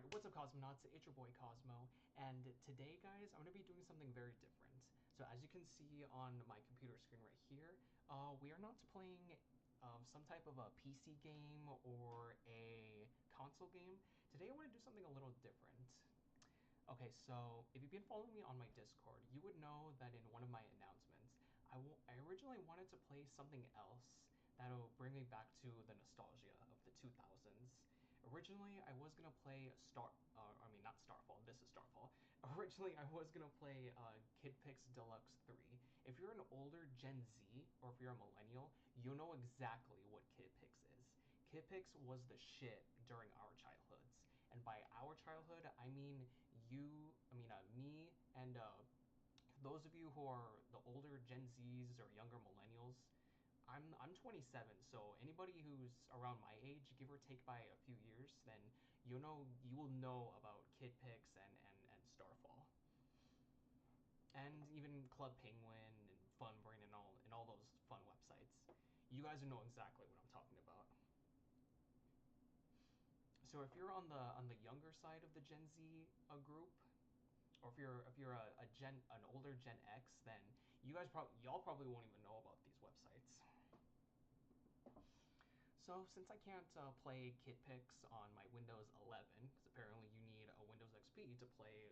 Alright, what's up Cosmonauts? It's your boy Cosmo, and today guys, I'm going to be doing something very different. So as you can see on my computer screen right here, we are not playing some type of a PC game or a console game. Today I want to do something a little different. Okay, so if you've been following me on my Discord, you would know that in one of my announcements, I originally wanted to play something else that'll bring me back to the nostalgia of the 2000s. Originally, I was gonna play not Starfall, this is Starfall. Originally, I was gonna play Kid Pix Deluxe 3. If you're an older Gen Z, or if you're a millennial, you know exactly what Kid Pix is. Kid Pix was the shit during our childhoods. And by our childhood, I mean me, and those of you who are the older Gen Zs or younger millennials. I'm 27, so anybody who's around my age, give or take by a few years, then you will know about Kid Pix and Starfall, and even Club Penguin and Funbrain and all those fun websites. You guys know exactly what I'm talking about. So if you're on the younger side of the Gen Z group, or if you're an older Gen X, then y'all probably won't even know about these websites. So since I can't play Kid Pix on my Windows 11, because apparently you need a Windows XP to play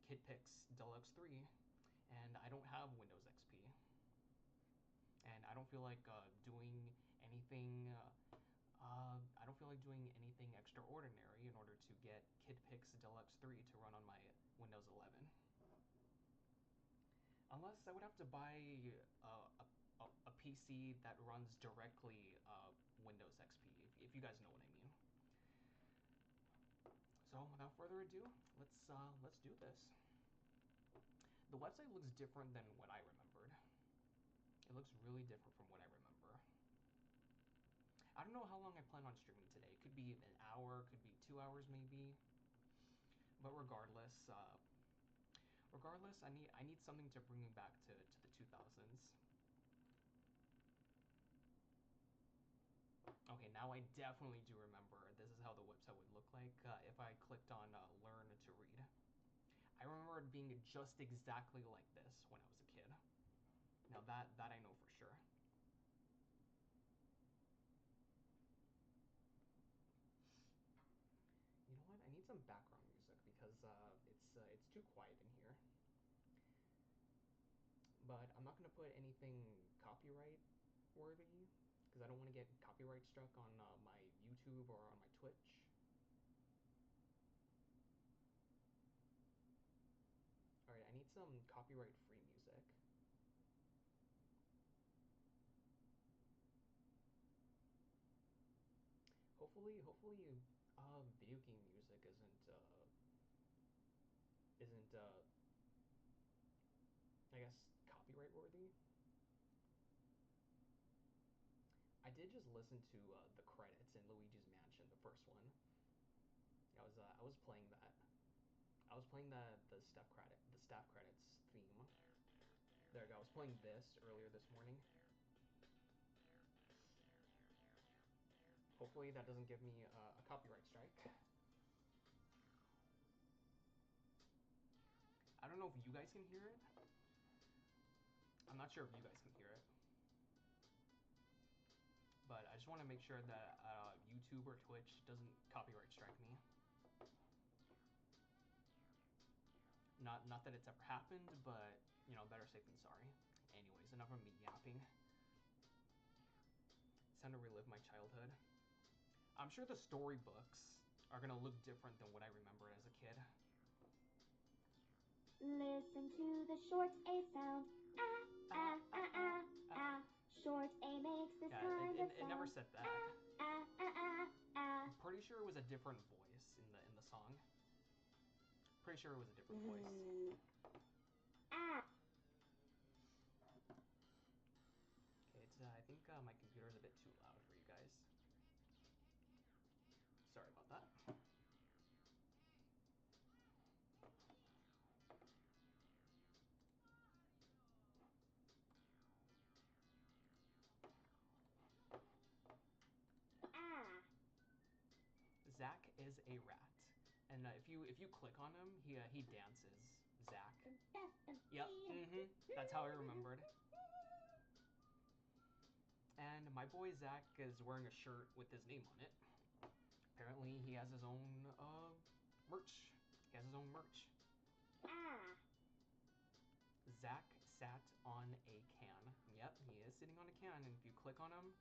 Kid Pix Deluxe 3, and I don't have Windows XP, and I don't feel like doing anything. I don't feel like doing anything extraordinary in order to get Kid Pix Deluxe 3 to run on my Windows 11. Unless I would have to buy a PC that runs directly Windows XP, if you guys know what I mean. So without further ado, let's do this. The website looks different than what I remembered. It looks really different from what I remember. I don't know how long I plan on streaming today. It could be an hour, could be 2 hours maybe. But regardless, I need something to bring me back to the 2000s. Okay, now I definitely do remember. This is how the website would look like if I clicked on Learn to Read. I remember it being just exactly like this when I was a kid. Now that I know for sure. You know what? I need some background music because it's too quiet in here. But I'm not gonna put anything copyright worthy because I don't want to get copyright struck on my YouTube or on my Twitch. All right, I need some copyright-free music. Hopefully, video game music isn't I guess copyright worthy. I did just listen to the credits in Luigi's Mansion, the first one. I was playing that. I was playing the staff credits theme. There we go. I was playing this earlier this morning. Hopefully that doesn't give me a copyright strike. I don't know if you guys can hear it. I'm not sure if you guys can hear it. But I just want to make sure that YouTube or Twitch doesn't copyright strike me. Not that it's ever happened, but, you know, better safe than sorry. Anyways, enough of me yapping. It's time to relive my childhood. I'm sure the storybooks are going to look different than what I remembered as a kid. Listen to the short A sound. Ah, ah, ah, ah, ah. Short A makes this kind of sound. It never said that. Ah, ah, ah, ah, ah. I'm pretty sure it was a different voice in the song. Pretty sure it was a different voice. Ah. Okay, it's I think my computer's a bit too loud for you guys. Sorry about that. Ah. Zach is a rat. And if you click on him, he dances. Zach. Yep. That's how I remembered. And my boy Zach is wearing a shirt with his name on it. Apparently, he has his own merch. He has his own merch. Zach sat on a can. Yep, he is sitting on a can, and if you click on him,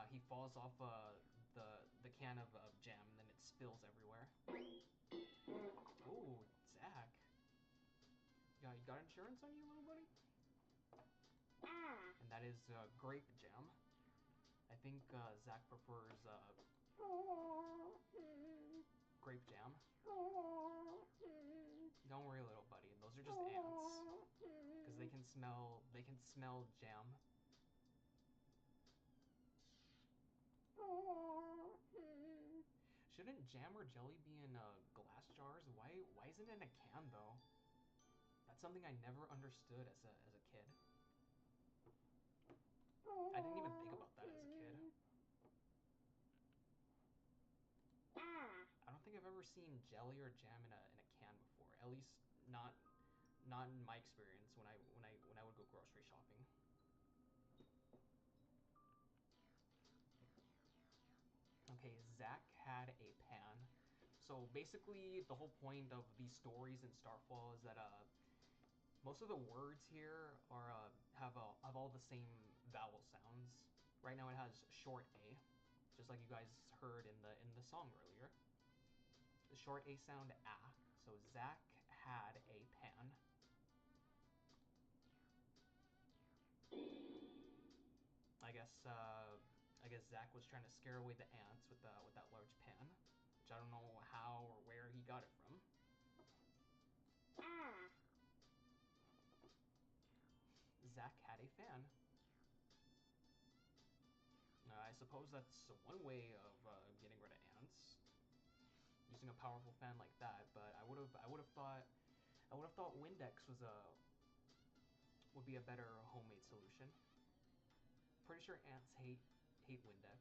he falls off the can of jam, and then it spills everywhere. Oh, Zach. Yeah, you got insurance on you, little buddy? And that is grape jam. I think Zach prefers grape jam. Don't worry, little buddy. Those are just ants, because they can smell jam. Shouldn't jam or jelly be in glass jars? Why isn't it in a can though? That's something I never understood as a kid. I didn't even think about that as a kid. I don't think I've ever seen jelly or jam in a can before. At least not in my experience when I would go grocery shopping. Okay, Zach had a pan. So basically, the whole point of these stories in Starfall is that most of the words here are have all the same vowel sounds. Right now, it has short A, just like you guys heard in the song earlier. The short A sound ah. So Zach had a pan. I guess Zach was trying to scare away the ants with that large pan, which I don't know how or where he got it from. Zach had a fan. I suppose that's one way of getting rid of ants, using a powerful fan like that. But I would have thought Windex would be a better homemade solution. Pretty sure ants hate Windex.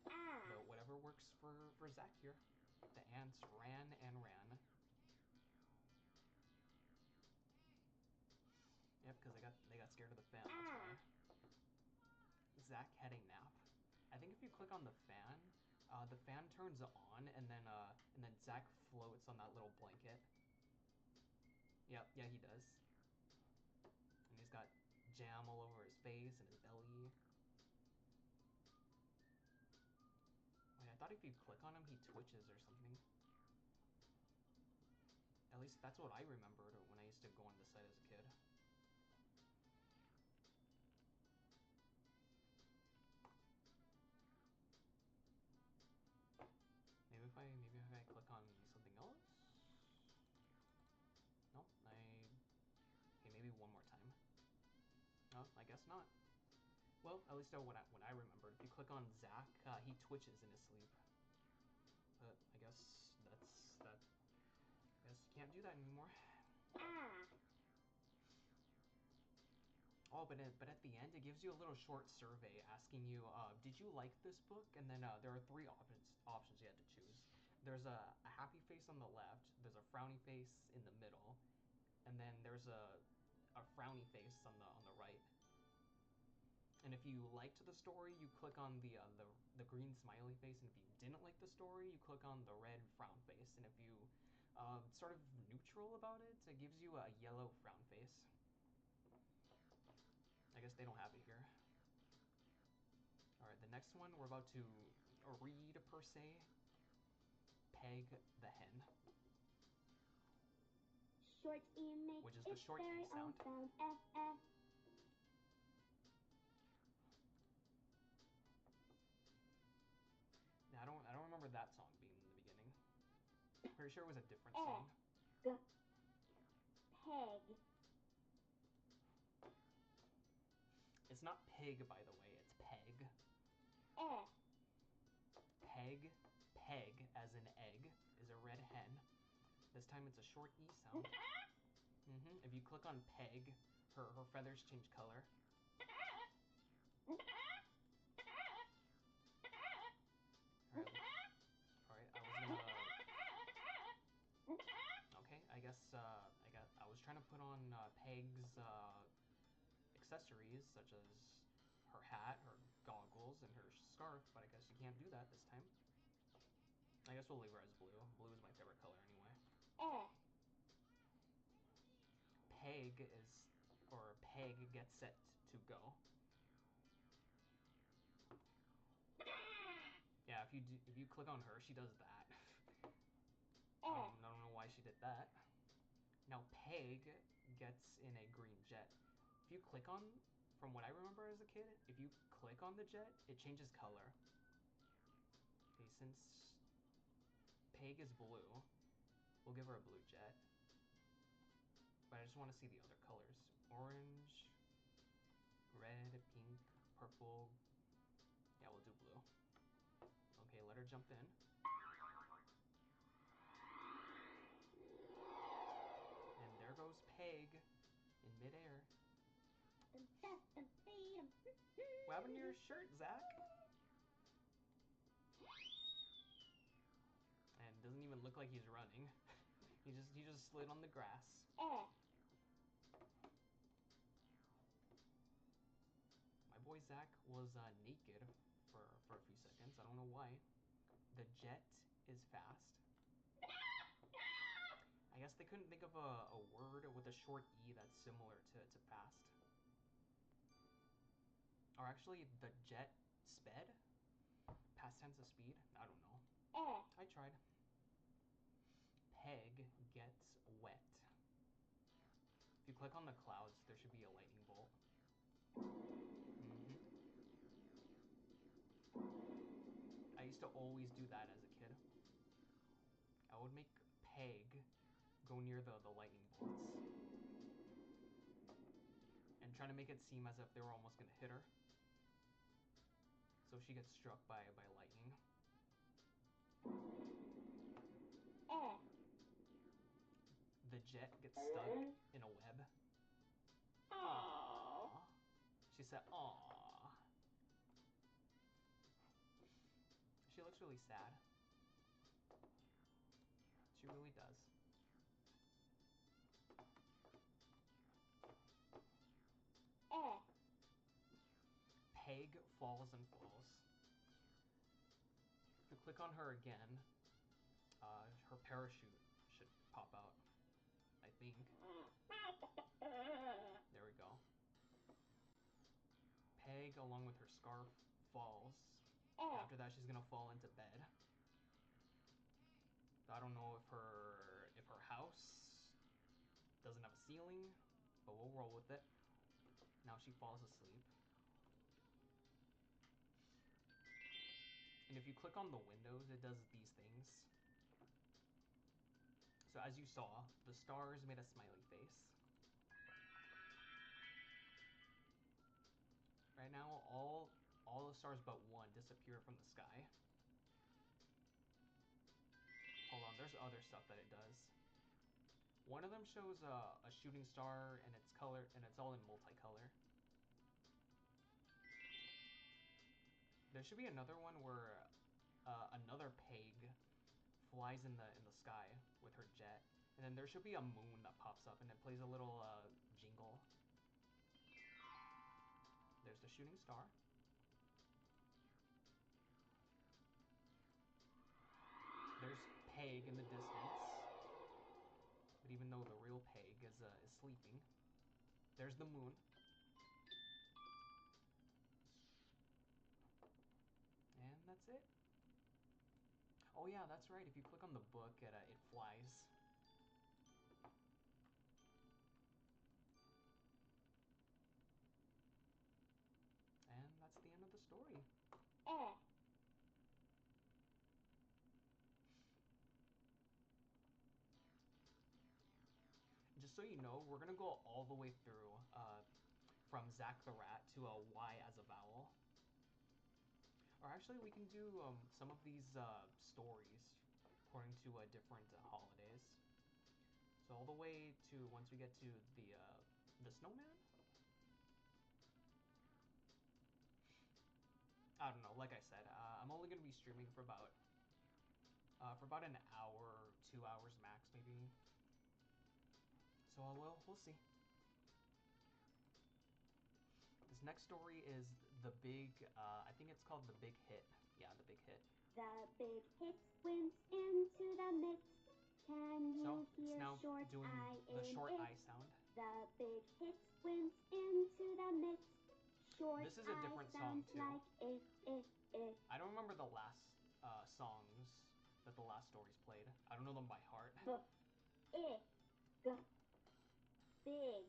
But whatever works for Zach here. The ants ran and ran. Yep, because they got scared of the fan. That's why. Zach had a nap. I think if you click on the fan turns on, and then Zach floats on that little blanket. Yep, yeah, he does. And he's got jam all over his face and his belly. Wait, I thought if you click on him, he twitches or something. At least that's what I remembered when I used to go on the site as a kid. Maybe if I click on something else. No, okay, maybe one more time. No, I guess not. Well, at least what I remembered. If you click on Zach, he twitches in his sleep. But I guess that. I guess you can't do that anymore. Oh, but at the end, it gives you a little short survey asking you, did you like this book? And then there are three options you had to choose. There's a happy face on the left. There's a frowny face in the middle, and then there's a frowny face on the right. And if you liked the story, you click on the green smiley face, and if you didn't like the story, you click on the red frown face. And if you sort of neutral about it, it gives you a yellow frown face. I guess they don't have it here. All right, the next one we're about to read per se. Peg the hen. Short E makes which is the short E sound. Now, I don't remember that song being in the beginning. Pretty sure it was a different song. Peg. It's not pig, by the way. It's peg. Peg, as in egg, is a red hen. This time it's a short E sound. If you click on Peg, her feathers change color. Alright, I Peg's accessories, such as her hat, her goggles, and her scarf, but I guess you can't do that this time. I guess we'll leave her as blue. Blue is my favorite color anyway. Peg gets set to go. Yeah, if you click on her, she does that. I don't know why she did that. Now Peg gets in a green jet. If you click on, from what I remember as a kid, if you click on the jet, it changes color. Okay, since Peg is blue, we'll give her a blue jet. But I just want to see the other colors. Orange, red, pink, purple. Yeah, we'll do blue. Okay, let her jump in. And there goes Peg in midair. What happened to your shirt, Zach? And doesn't even look like he's running. he just slid on the grass. My boy Zach was naked for a few seconds. I don't know why. The jet is fast. I guess they couldn't think of a word with a short E that's similar to fast. Or actually, the jet sped? Past tense of speed? I don't know. I tried. Peg gets wet. If you click on the clouds, there should be a lightning bolt. I used to always do that as a kid. I would make Peg go near the lightning bolts and try to make it seem as if they were almost gonna hit her, so she gets struck by lightning. The jet gets stuck in a web. Aww. She said, aww. She looks really sad. She really does. Peg falls and falls. If you click on her again, her parachute should pop out, I think. There we go. Peg, along with her scarf, falls. After that, she's gonna fall into bed. I don't know if her house doesn't have a ceiling, but we'll roll with it. Now she falls asleep. And if you click on the windows, it does these things. So as you saw, the stars made a smiley face. Right now, all the stars but one disappear from the sky. Hold on, there's other stuff that it does. One of them shows a shooting star and it's color, and it's all in multicolor. There should be another one where another Peg flies in the sky with her jet, and then there should be a moon that pops up and it plays a little jingle. There's the shooting star. There's Peg in the distance, but even though the real Peg is sleeping, there's the moon. And that's it. Oh yeah, that's right. If you click on the book, it flies. And that's the end of the story. Just so you know, we're gonna go all the way through from Zach the Rat to a Y as a vowel. Or actually, we can do some of these stories according to different holidays. So all the way to once we get to the snowman. I don't know. Like I said, I'm only gonna be streaming for about an hour, 2 hours max, maybe. So we'll see. next story is the big. I think it's called the Big Hit. Yeah, the Big Hit. The big hit went into the midst. Can So you it's hear now short doing I the in short it? I sound. The big hit went into the midst. Short This is a I different song sounds too. like it. I don't remember the last songs that the last stories played. I don't know them by heart. Big.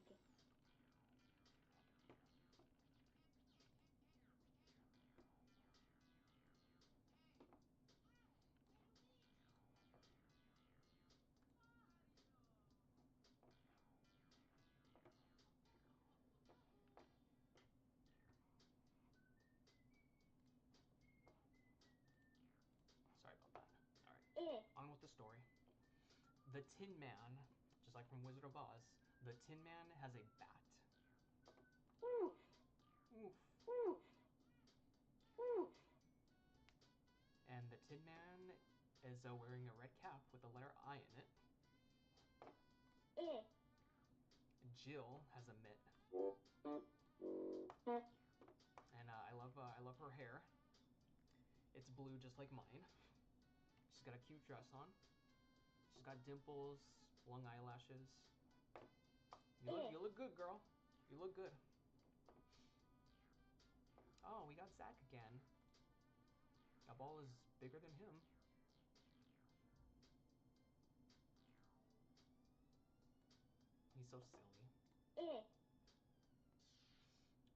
Sorry about that. Alright. On with the story. The Tin Man, just like from Wizard of Oz, the Tin Man has a bat. Oof. Oof. Oof. Oof. And the Tin Man is wearing a red cap with the letter I in it. Jill has a mitt. And I love her hair. It's blue just like mine. She's got a cute dress on. She's got dimples, long eyelashes. You look good, girl. You look good. Oh, we got Zach again. That ball is bigger than him. He's so silly.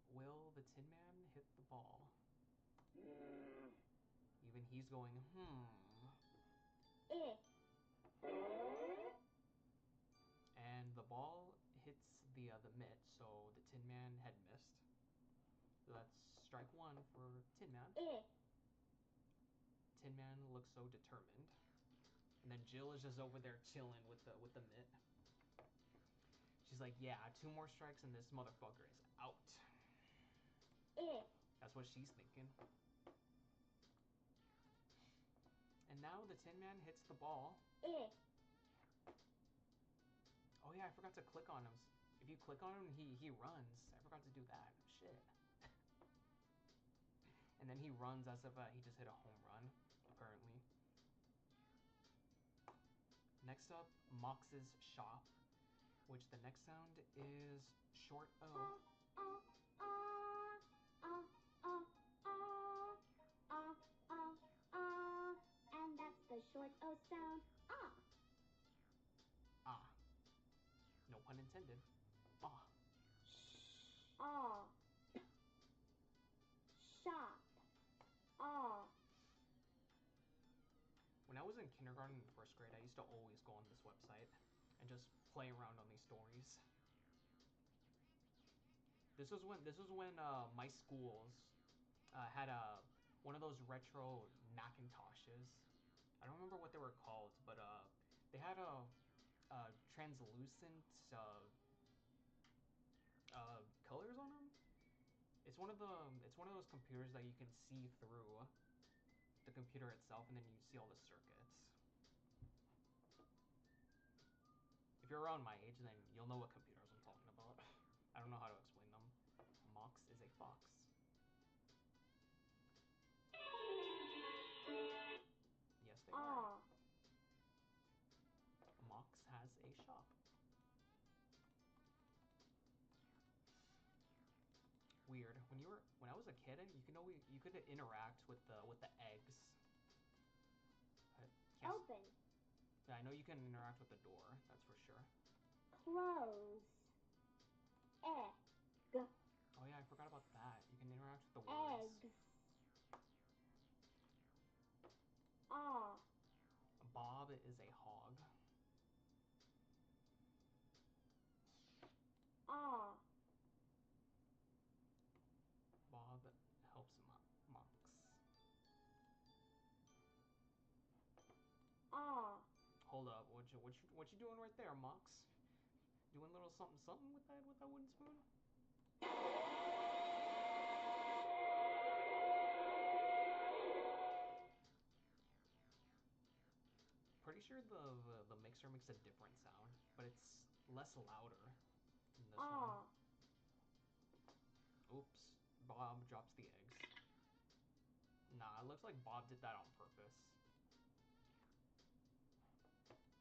Will the Tin Man hit the ball? Even he's going, And the ball hits the mitt, so the Tin Man had missed. So that's strike one for Tin Man. Tin Man looks so determined. And then Jill is just over there chilling with the mitt. She's like, yeah, 2 more strikes and this motherfucker is out. That's what she's thinking. And now the Tin Man hits the ball. Oh yeah, I forgot to click on him. If you click on him, he runs. I forgot to do that. Shit. And then he runs as if he just hit a home run, apparently. Next up, Mox's shop, which the next sound is short O. And that's the short O sound. Ah. No pun intended. Ah. Shop. When I was in kindergarten and 1st grade, I used to always go on this website and just play around on these stories. This was when my schools had one of those retro Macintoshes. I don't remember what they were called, but they had a translucent colors on them. It's one of those computers that you can see through the computer itself, and then you see all the circuits. If you're around my age, then you'll know what computers I'm talking about. I don't know how to explain them. Mox is a fox. Yes, they are. Mox has a shop. Weird. When I was a kid, you could interact with the eggs. Open. Yeah, I know you can interact with the door. That's for sure. Close. Egg. Oh yeah, I forgot about that. You can interact with the words. Eggs. Bob is a hog. Bob helps Mox. Hold up, what you doing right there, Mox? Doing a little something something with that wooden spoon? Pretty sure the mixer makes a different sound, but it's less louder than this one. Oops. Bob drops the eggs. Nah, it looks like Bob did that on purpose.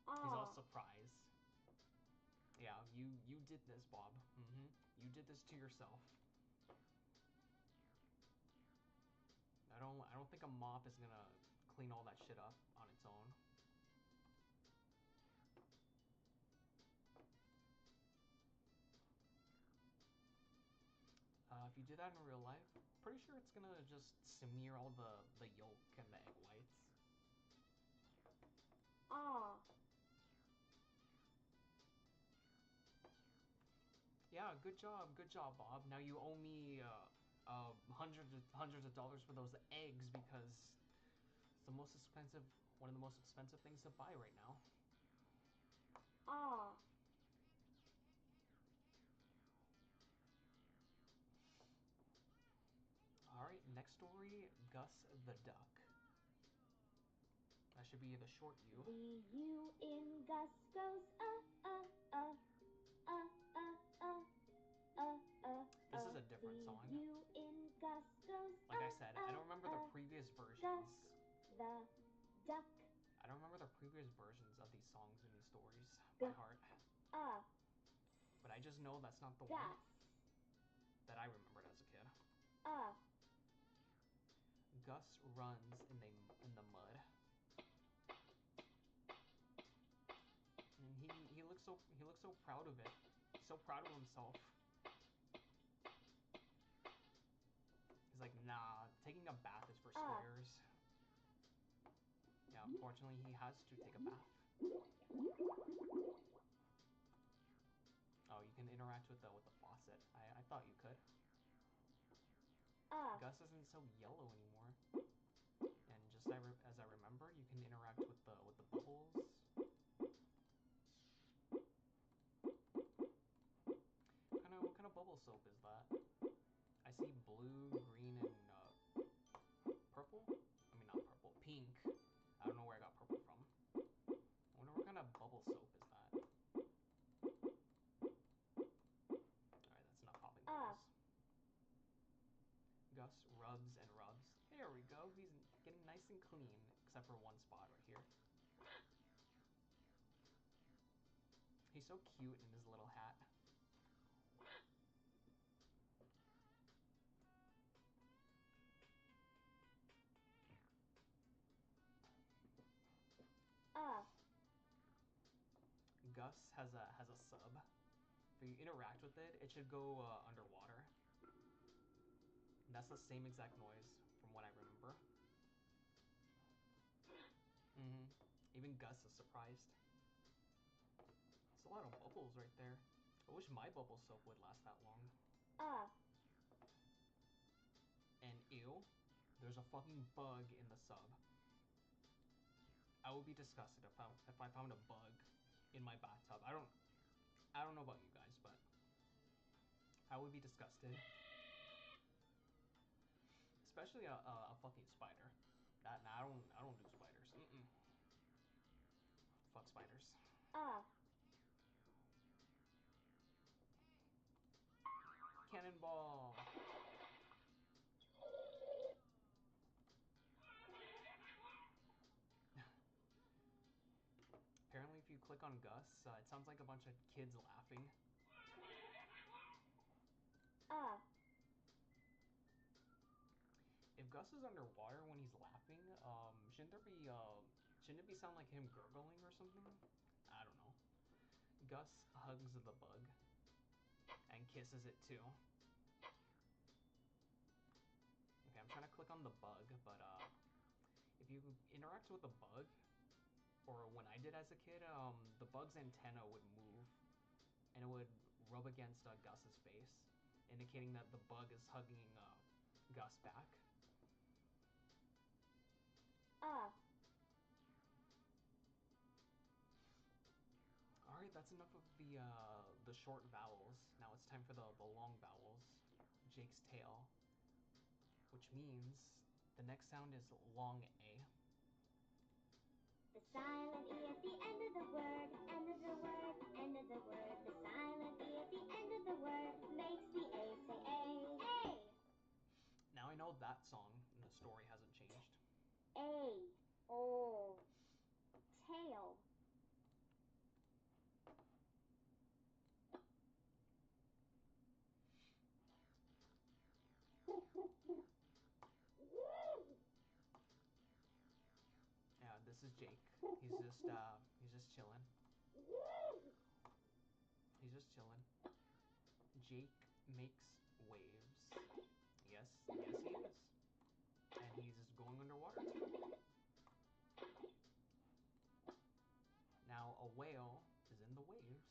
He's all surprised. Yeah, you did this, Bob. You did this to yourself. I don't think a mop is gonna clean all that shit up on its own. If you do that in real life, pretty sure it's gonna just smear all the yolk and the egg whites. Yeah, good job, Bob. Now you owe me hundreds of dollars for those eggs because it's the most expensive, one of the most expensive things to buy right now. All right, next story, Gus the Duck. That should be the short U. The U in Gus goes This is a different song. The U in Gus goes like I said, I don't remember the previous versions. Gus the duck. I don't remember the previous versions of these songs and these stories by heart. But I just know that's not the one that I remembered as a kid. Gus runs in the mud. And he looks so proud of it. So proud of himself. He's like, nah, taking a bath is for squares. Yeah, unfortunately he has to take a bath. Oh, you can interact with the faucet. I thought you could. Gus isn't so yellow anymore. And just as I remember, you can interact with the bubbles. What kind of bubble soap is that? I see blue, green, and purple. I mean, not purple, pink. I don't know where I got purple from. I wonder what kind of bubble soap is that. Alright, that's not popping bubbles. Gus rubs and rubs. There we go. He's getting nice and clean, except for one spot right here. He's so cute in his little hat. Gus has a sub. If you interact with it, it should go underwater. And that's the same exact noise from what I remember. Even Gus is surprised. There's a lot of bubbles right there. I wish my bubble soap would last that long. And ew, there's a fucking bug in the sub. I would be disgusted if I found a bug in my bathtub. I don't know about you guys, but I would be disgusted. Especially a fucking spider. Nah, I don't do spiders. Fuck spiders. Cannonball. Apparently, if you click on Gus, it sounds like a bunch of kids laughing. If Gus is underwater when he's laughing, shouldn't it be sound like him gurgling or something? I don't know. Gus hugs the bug and kisses it too. Okay, I'm trying to click on the bug, but if you interact with the bug, or when I did as a kid, the bug's antenna would move and it would rub against Gus's face, indicating that the bug is hugging Gus back. Alright, that's enough of the short vowels. Now it's time for the long vowels. Jake's tail. Which means the next sound is long A. The silent E at the end of the word, end of the word, end of the word. The silent E at the end of the word makes the A say A. A! how that song in the story hasn't changed. A. O. Tail. Yeah, this is Jake. He's just chilling. He's just chilling. Jake makes waves. Yes, yes he is. And he's just going underwater too. Now a whale is in the waves.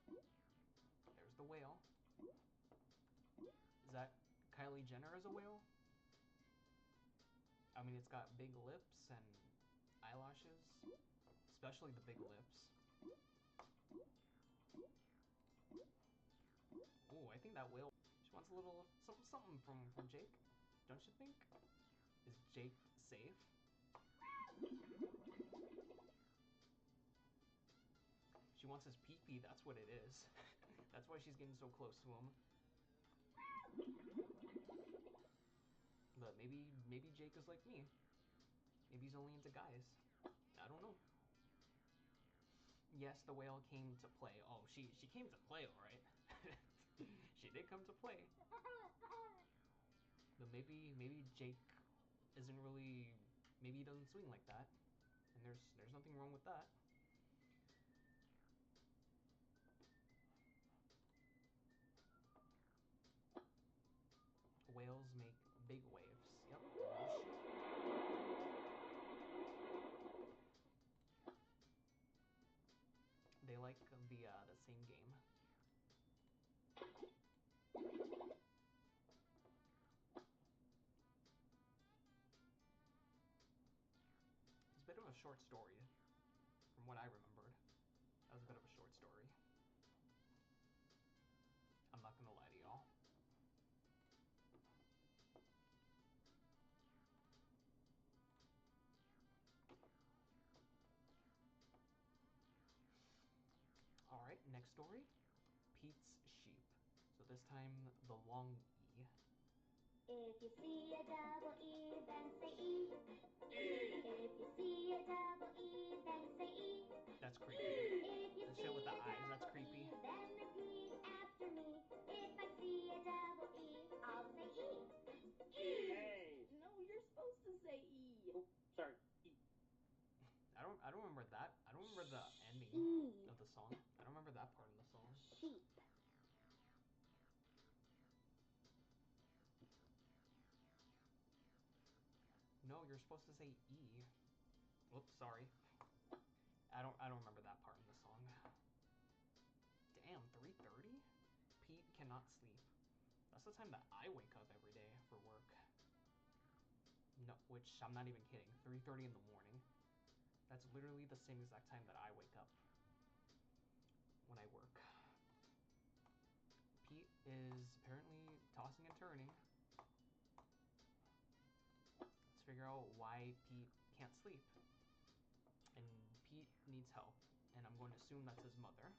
There's the whale. Is that Kylie Jenner as a whale? I mean, it's got big lips and eyelashes, especially the big lips. Oh, I think that whale, she wants a little something from Jake, don't you think? Is Jake safe? She wants his pee-pee, that's what it is. That's why she's getting so close to him. But maybe Jake is like me. Maybe he's only into guys. I don't know. Yes, the whale came to play. Oh, she came to play, all right. She did come to play. But maybe Jake isn't really, maybe he doesn't swing like that. And there's nothing wrong with that. Whales make big waves. Yep. They like the same game. It's a bit of a short story, from what I remembered. That was a bit of a short story. I'm not gonna lie to y'all. Alright, next story. Pete's sheep. So this time, the long E. If you see a double E, then say E. If you see a double E, then say E. That's creepy. If you The see shit with the a eyes, that's double creepy. E, then repeat after me. If I see a double E, I'll say E. E. Hey! No, you're supposed to say E. Oh, sorry. E. I don't remember that. I don't remember the ending E. of the song. I don't remember that part of the song. Sheep. No, you're supposed to say E. Oops, sorry. I don't remember that part in the song. Damn, 3:30? Pete cannot sleep. That's the time that I wake up every day for work. No, which I'm not even kidding. 3:30 in the morning. That's literally the same exact time that I wake up when I work. Pete is apparently tossing and turning. Let's figure out why Pete can't sleep. And Pete needs help, and I'm going to assume that's his mother.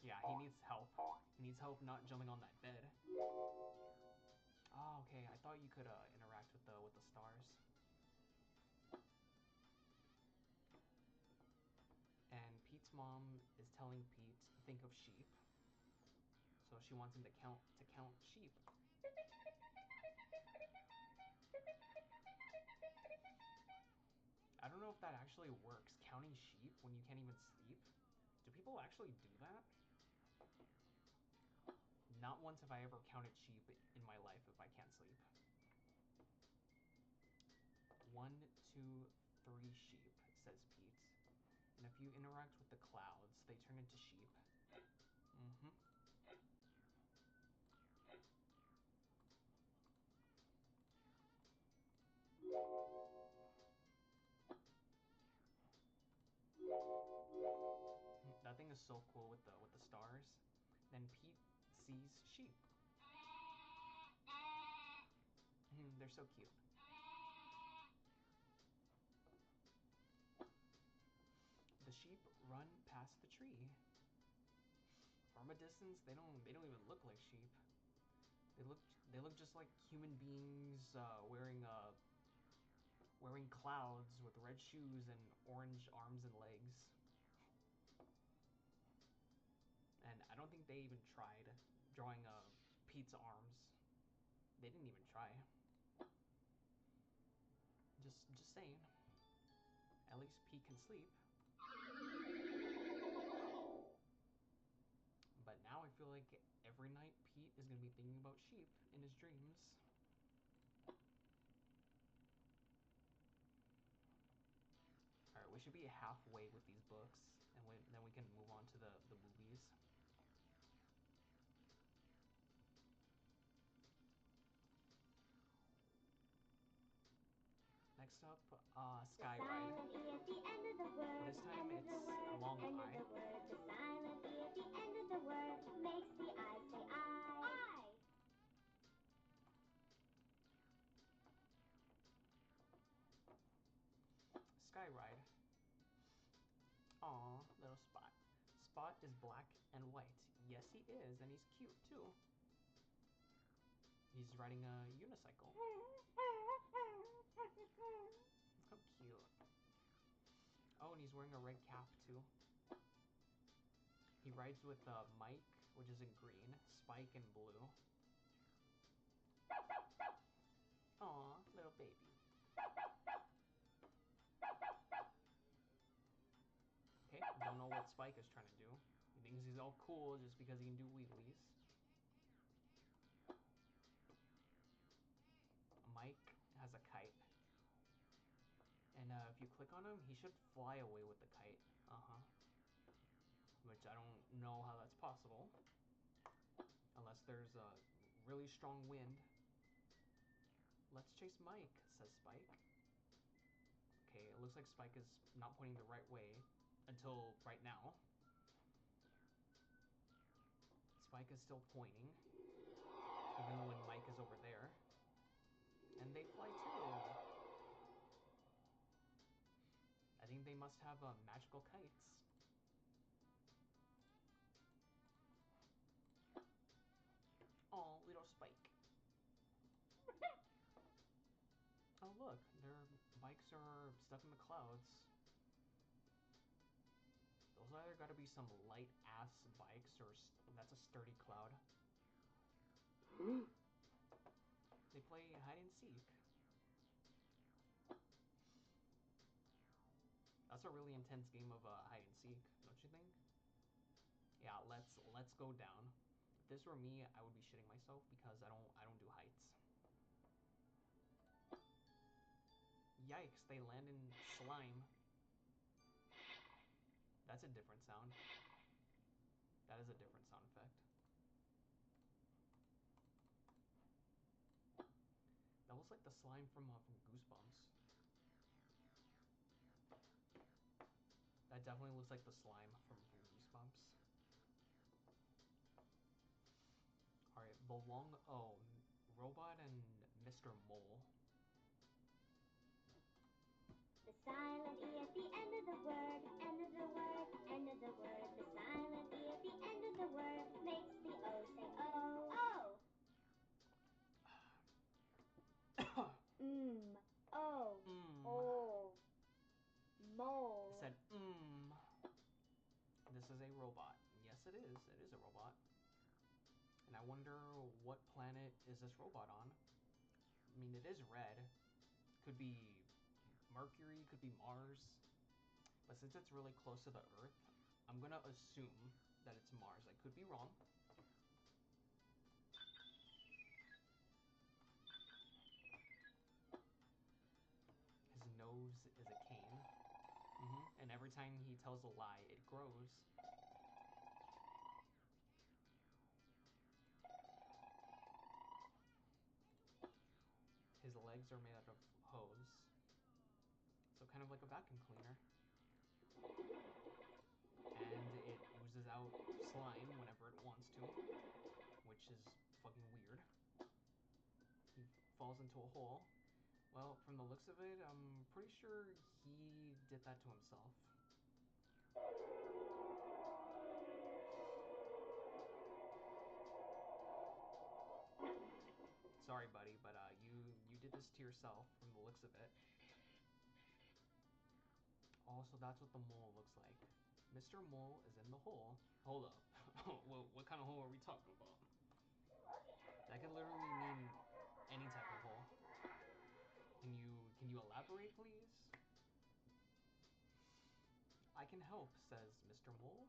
Yeah, he needs help. He needs help not jumping on that bed. Oh, okay. I thought you could interact with the stars. And Pete's mom is telling Pete to think of sheep. So she wants him to count sheep. I don't know if that actually works, counting sheep when you can't even sleep. Do people actually do that? Not once have I ever counted sheep in my life if I can't sleep. 1, 2, 3 sheep, says Pete. And if you interact with the clouds, they turn into sheep. Mm-hmm. That thing is so cool with the stars. Then Pete sees sheep. They're so cute. The sheep run past the tree. From a distance, they don't even look like sheep. They look just like human beings wearing clouds with red shoes and orange arms and legs. And I don't think they even tried drawing Pete's arms. They didn't even try. Just saying. At least Pete can sleep. But now I feel like every night Pete is gonna be thinking about sheep in his dreams. Alright, we should be halfway with these books, and then we can move on to the movies. Next up, Sky Ride. This time it's a long I. The silent E at the end of the word makes the I say I. Sky Ride. Aw, little Spot. Spot is black and white. Yes, he is, and he's cute too. He's riding a unicycle. How cute. Oh, and he's wearing a red cap too. He rides with Mike, which is in green, Spike in blue. Aw, little baby. Okay, don't know what Spike is trying to do. He thinks he's all cool just because he can do wheelies. Mike has a kite. And if you click on him, he should fly away with the kite. Uh-huh. Which I don't know how that's possible. Unless there's a really strong wind. Let's chase Mike, says Spike. Okay, it looks like Spike is not pointing the right way until right now. Spike is still pointing, even when Mike is over there. And they fly too. I think they must have magical kites. Oh, little Spike. Oh look, their bikes are stuck in the clouds. Those either gotta be some light ass bikes or that's a sturdy cloud. They play hide and seek. That's a really intense game of hide and seek, don't you think? Yeah, let's go down. If this were me, I would be shitting myself because I don't do heights. Yikes, they land in slime. That's a different sound. That is a different sound effect. That looks like the slime from Goosebumps. That definitely looks like the slime from Goosebumps. Alright, the long O. Robot and Mr. Mole. The silent E at the end of the word, end of the word, end of the word. The silent E at the end of the word makes the O say O. O. O. Oh. Mole. It said This is a robot. Yes, it is. It is a robot. And I wonder what planet is this robot on? I mean, it is red. Could be Mercury, could be Mars. But since it's really close to the Earth, I'm gonna assume that it's Mars. I could be wrong. His nose is a cane. And every time he tells a lie, it grows. His legs are made out of hose. So kind of like a vacuum cleaner. And it oozes out slime whenever it wants to, which is fucking weird. He falls into a hole. Well, from the looks of it, I'm pretty sure he did that to himself. sorry, buddy, but you did this to yourself from the looks of it. Also, that's what the mole looks like. Mr. Mole is in the hole. Hold up. What kind of hole are we talking about? That could literally mean any type of hole. Can you elaborate, please? I can help, says Mr. Mole.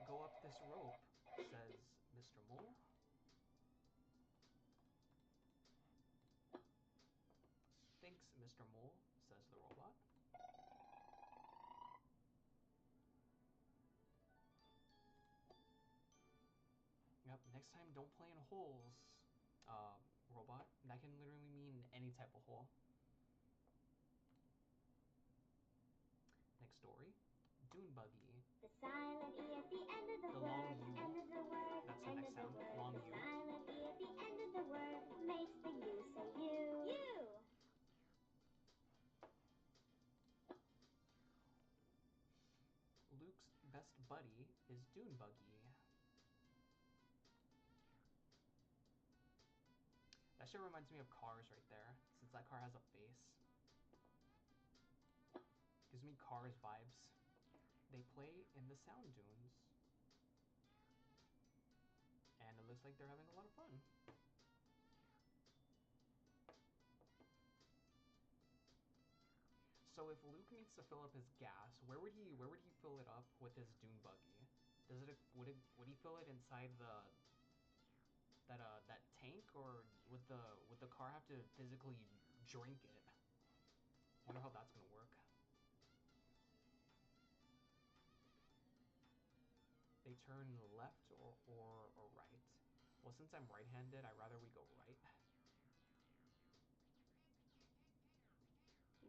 Go up this rope, says Mr. Mole. Thanks, Mr. Mole, says the robot. Yep, next time don't play in holes, robot. That can literally mean any type of hole. Next story. Dune buggy. The silent E at the end of the word, end of the word, That's the end next of the sound. word. Long The U. silent E at the end of the word makes the U say you. You! Luke's best buddy is Dune buggy. That shit reminds me of Cars right there, since that car has a face. Gives me Cars vibes. They play in the sound dunes. And it looks like they're having a lot of fun. So if Luke needs to fill up his gas, where would he fill it up with his dune buggy? Would he fill it inside that tank, or would the car have to physically drink it? I wonder how that's gonna work. They turn left or right. Well, since I'm right-handed, I'd rather we go right.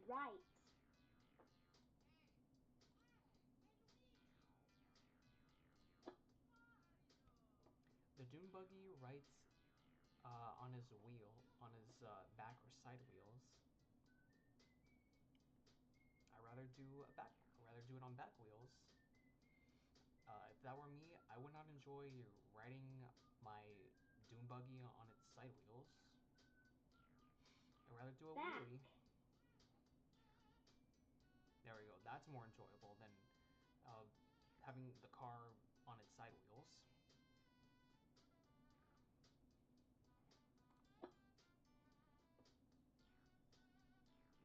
Right. The dune buggy rides on his back or side wheels. I'd rather do it on back wheels. If that were me, I would not enjoy riding my dune buggy on its side wheels. I'd rather do a Back. wheelie. There we go. That's more enjoyable than having the car on its side wheels.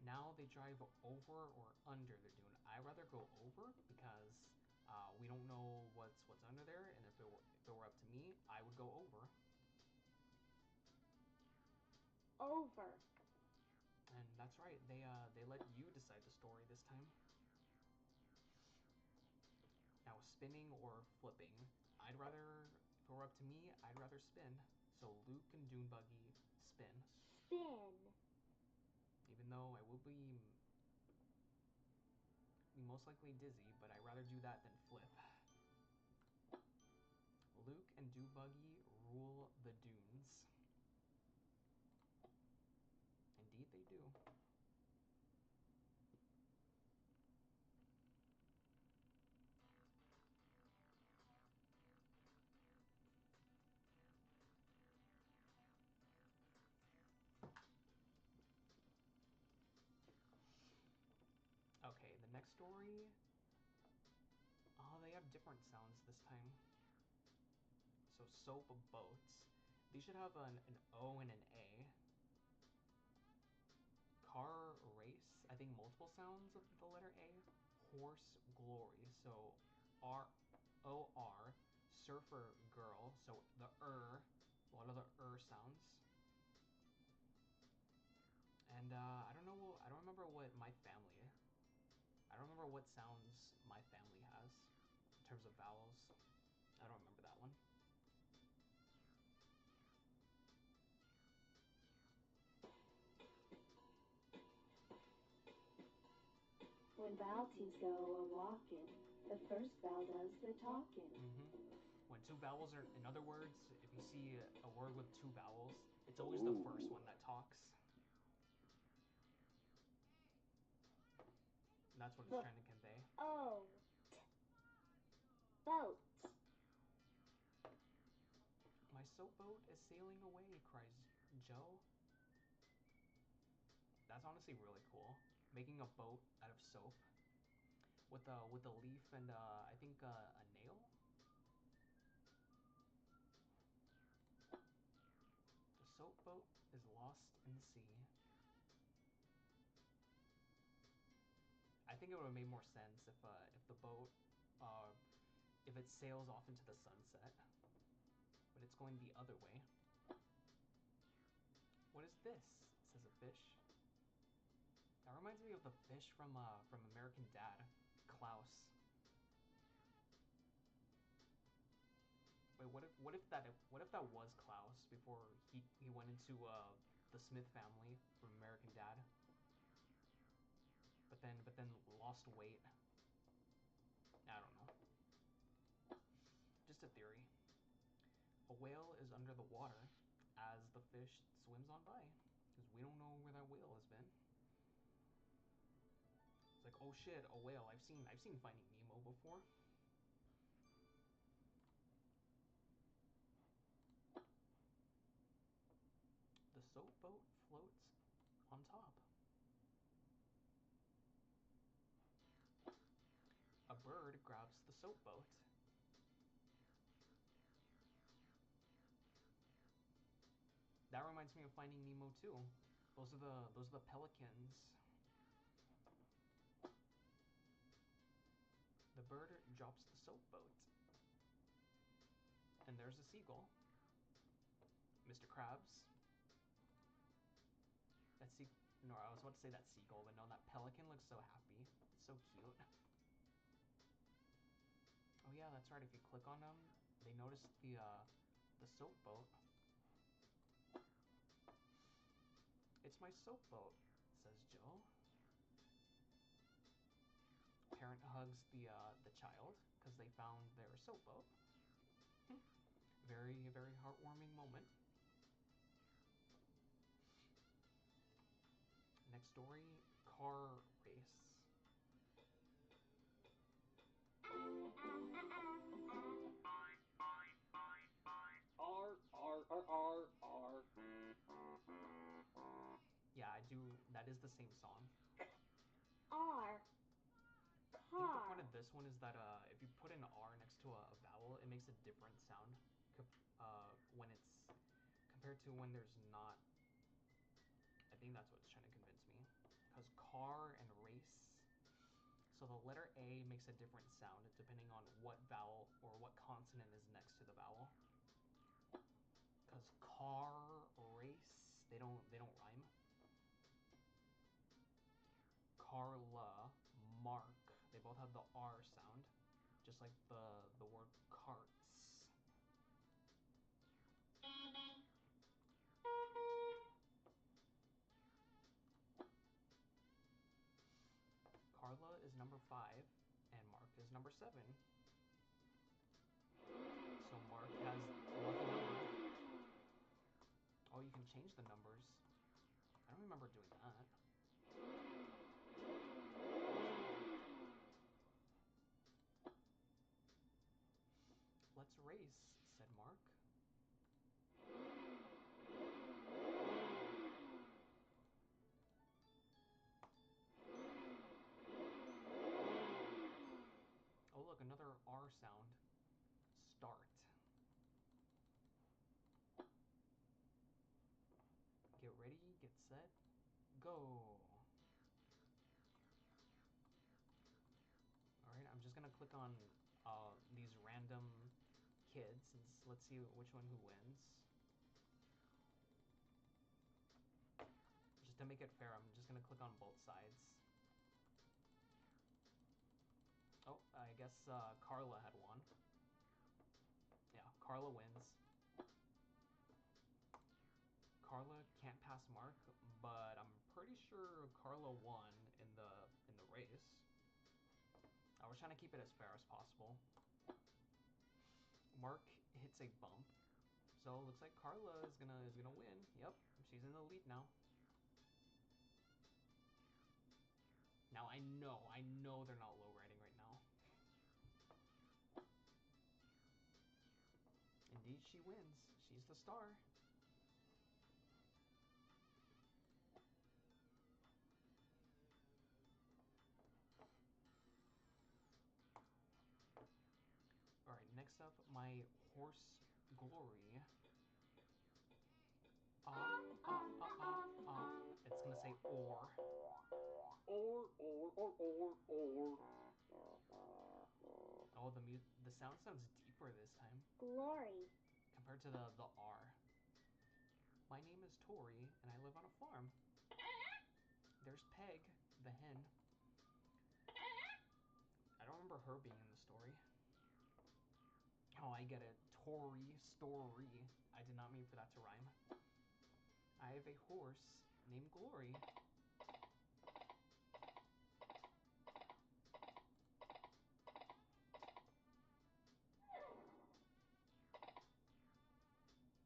Now they drive over or under the dune. I'd rather go over because we don't know what's under there, and if it were up to me, I would go over. Over. And that's right. They let you decide the story this time. Now spinning or flipping. If it were up to me, I'd rather spin. So Luke and Dune Buggy spin. Spin. Even though I will be most likely dizzy, but I'd rather do that than flip. Luke and Dune Buggy rule the dunes. Indeed they do. Okay, the next story. Oh, they have different sounds this time. So soap boats. These should have an O and an A. Car race. I think multiple sounds of the letter A. Horse glory. So R-O-R. Surfer girl. So the a lot of the sounds. And I don't know. I don't remember what my family. I don't remember what sounds my family has in terms of vowels. I don't remember that one. When vowel teams go a-walking, the first vowel does the talking. Mm-hmm. When two vowels are, in other words, if you see a word with two vowels, it's always the first one that talks. And that's what it's trying to convey. O. Boat. soap boat is sailing away, cries Joe. That's honestly really cool. Making a boat out of soap with a leaf and I think a nail. The soap boat is lost in the sea. I think it would have made more sense if the boat if it sails off into the sunset, but it's going the other way. What is this? Says a fish. That reminds me of the fish from American Dad, Klaus. Wait, what if that was Klaus before he went into the Smith family from American Dad, but then lost weight. I don't know. Just a theory. A whale is under the water as the fish swims on by, because we don't know where that whale has been. It's like, oh shit, a whale. I've seen Finding Nemo before. The soap boat floats on top. A bird grabs the soap boat. That reminds me of Finding Nemo too. Those are the pelicans. The bird drops the soap boat. And there's a seagull. Mr. Krabs. No, I was about to say that seagull, but no, that pelican looks so happy. It's so cute. Oh yeah, that's right. If you click on them, they notice the soap boat. It's my soap boat, says Jill. Parent hugs the child because they found their soap boat. Very, very heartwarming moment. Next story, car race. R. Yeah, I do. That is the same song. R. I think the point Car. of this one is that if you put an R next to a vowel, it makes a different sound when it's compared to when there's not. I think that's what's trying to convince me. Because car and race. So the letter A makes a different sound depending on what vowel or what consonant is next to the vowel. Because car, race, they don't rhyme. Carla, Mark, they both have the R sound, just like the word carts. Carla is number 5, and Mark is number 7. So Mark has the lucky number. Oh, you can change the numbers. I don't remember doing that. Let's race, said Mark. Oh look, another R sound. Start. Get ready, get set, go. Alright, I'm just gonna click on these random kids and let's see which one who wins. Just to make it fair, I'm just gonna click on both sides. Oh, I guess Carla had won. Yeah, Carla wins. Carla can't pass Mark, but I'm pretty sure Carla won in the race. I was trying to keep it as fair as possible. Mark hits a bump, so it looks like Carla is gonna win. Yep, she's in the lead now. Now I know they're not low riding right now. Indeed, she wins. She She's the star. Alright, next up, my horse Glory. It's gonna say or. Or. Oh, the sound sounds deeper this time Glory. compared to the R. My name is Tori, and I live on a farm. There's Peg, the hen. I don't remember her being in the story. Oh, I get it. Tori, story. I did not mean for that to rhyme. I have a horse named Glory.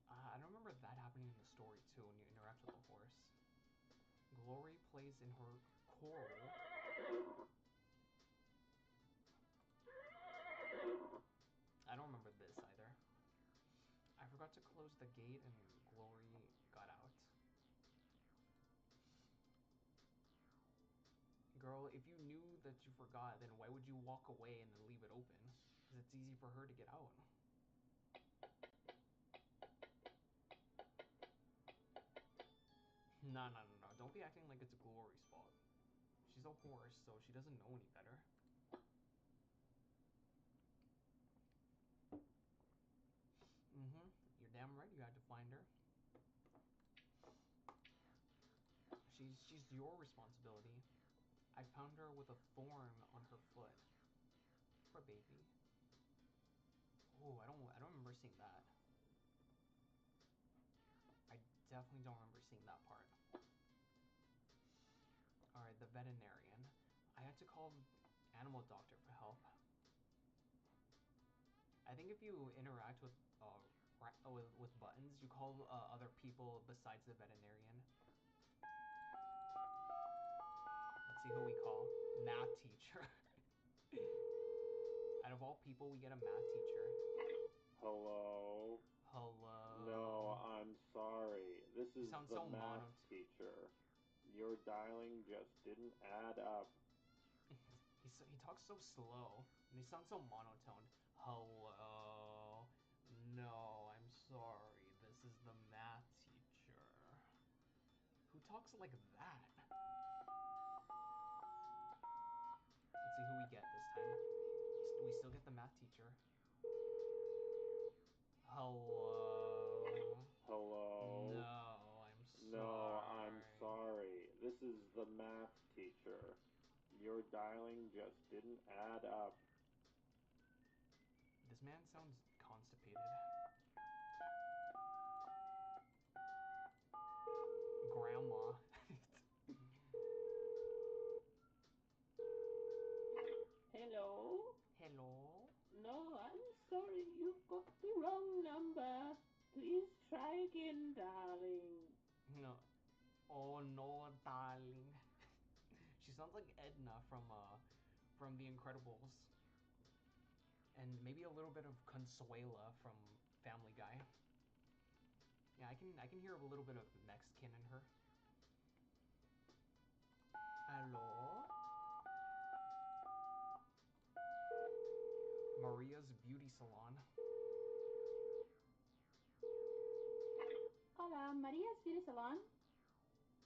I don't remember that happening in the story too when you interact with the horse. Glory plays in her coral. I don't remember this either. I forgot to close the gate and Glory got out. Girl, if you knew that you forgot, then why would you walk away and then leave it open? Because it's easy for her to get out. No. Don't be acting like it's Glory's fault. She's a horse, so she doesn't know any better. You're damn right you had to find her. She's your responsibility. I found her with a thorn on her foot. Poor baby. Oh, I don't remember seeing that. I definitely don't remember seeing that part. Alright, the veterinarian. I had to call animal doctor for help. I think if you interact with buttons, you call other people besides the veterinarian. Let's see who we call. Math teacher. Out of all people, we get a math teacher. Hello? Hello? No, I'm sorry. This is sound the so math teacher. Your dialing just didn't add up. He talks so slow, and he sounds so monotone. Hello? No, I'm sorry. This is the math teacher. Who talks like that? Let's see who we get this time. We still get the math teacher. Hello? Hello? No, I'm sorry. No, I'm sorry. This is the math teacher. Your dialing just didn't add up. This man sounds constipated. Grandma. Hello? Hello? No, I'm sorry, you've got the wrong number. Please try again, darling. No. Oh no, darling. She sounds like Edna from The Incredibles. And maybe a little bit of Consuela from Family Guy. Yeah, I can hear a little bit of Mexican in her. Hello? Maria's Beauty Salon. Hola, Maria's Beauty Salon.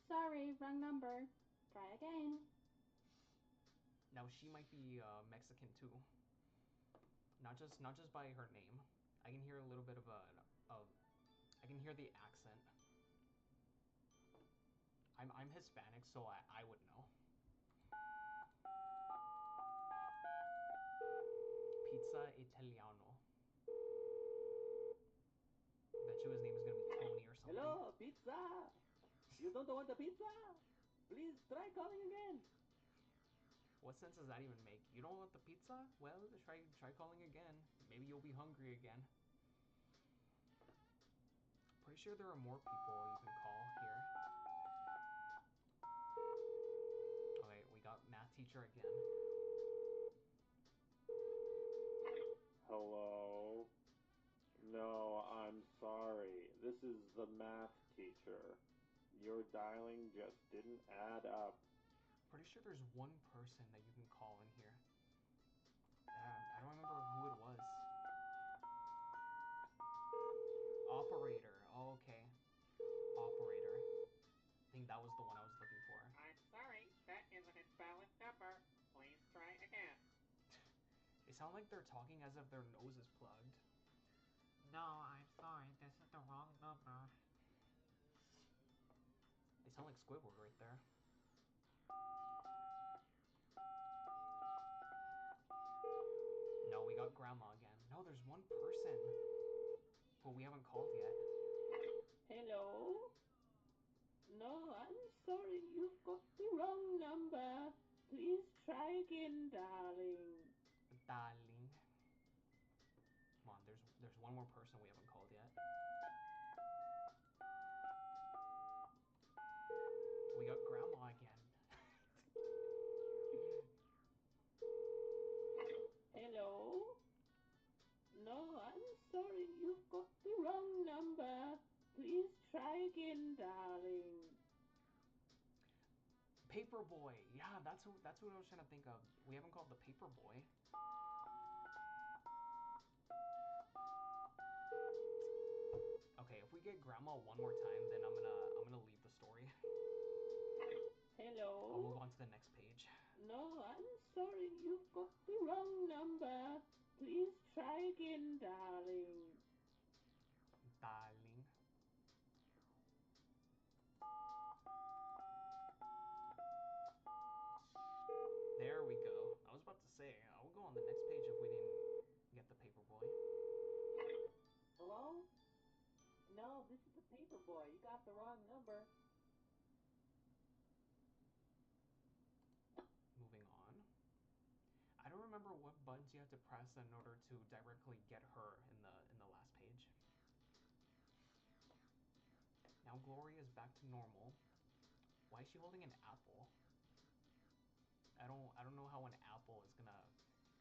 Sorry, wrong number. Try again. Now she might be Mexican too. Not just by her name. I can hear a little bit of I can hear the accent. I'm Hispanic, so I would know. Pizza Italiano. Bet you his name is gonna be Tony or something. Hello, pizza? You don't want a pizza? Please try calling again. What sense does that even make? You don't want the pizza? Well, try calling again. Maybe you'll be hungry again. Pretty sure there are more people you can call here. Okay, we got math teacher again. Hello? No, I'm sorry. This is the math teacher. Your dialing just didn't add up. Pretty sure there's one person that you can call in here. I don't remember who it was. Operator. Oh, okay. Operator. I think that was the one I was looking for. I'm sorry, that is an invalid number. Please try again. They sound like they're talking as if their nose is plugged. No, I'm sorry, this is the wrong number. They sound like Squidward right there. No, we got Grandma again. No, there's one person who we haven't called yet. Hello? No, I'm sorry, you've got the wrong number. Please try again, darling. Darling. Come on, there's one more person we haven't called yet. We got Grandma again. Hello? No, I'm sorry, you've got the wrong number. Please try again, darling. Paperboy. Yeah, that's what I was trying to think of. We haven't called the Paperboy. Okay, if we get Grandma one more time, then I'm gonna leave the story. Hello? I'll move on to the next page. No, I'm sorry, you've got the wrong number. Please try again, darling. Darling. There we go. I was about to say, I'll go on the next page if we didn't get the Paperboy. Hello? No, this is the Paperboy. You got the wrong number. Moving on. I don't remember what buttons you have to press in order to directly get her in the last page. Now Gloria is back to normal. Why is she holding an apple? I don't know how an apple is gonna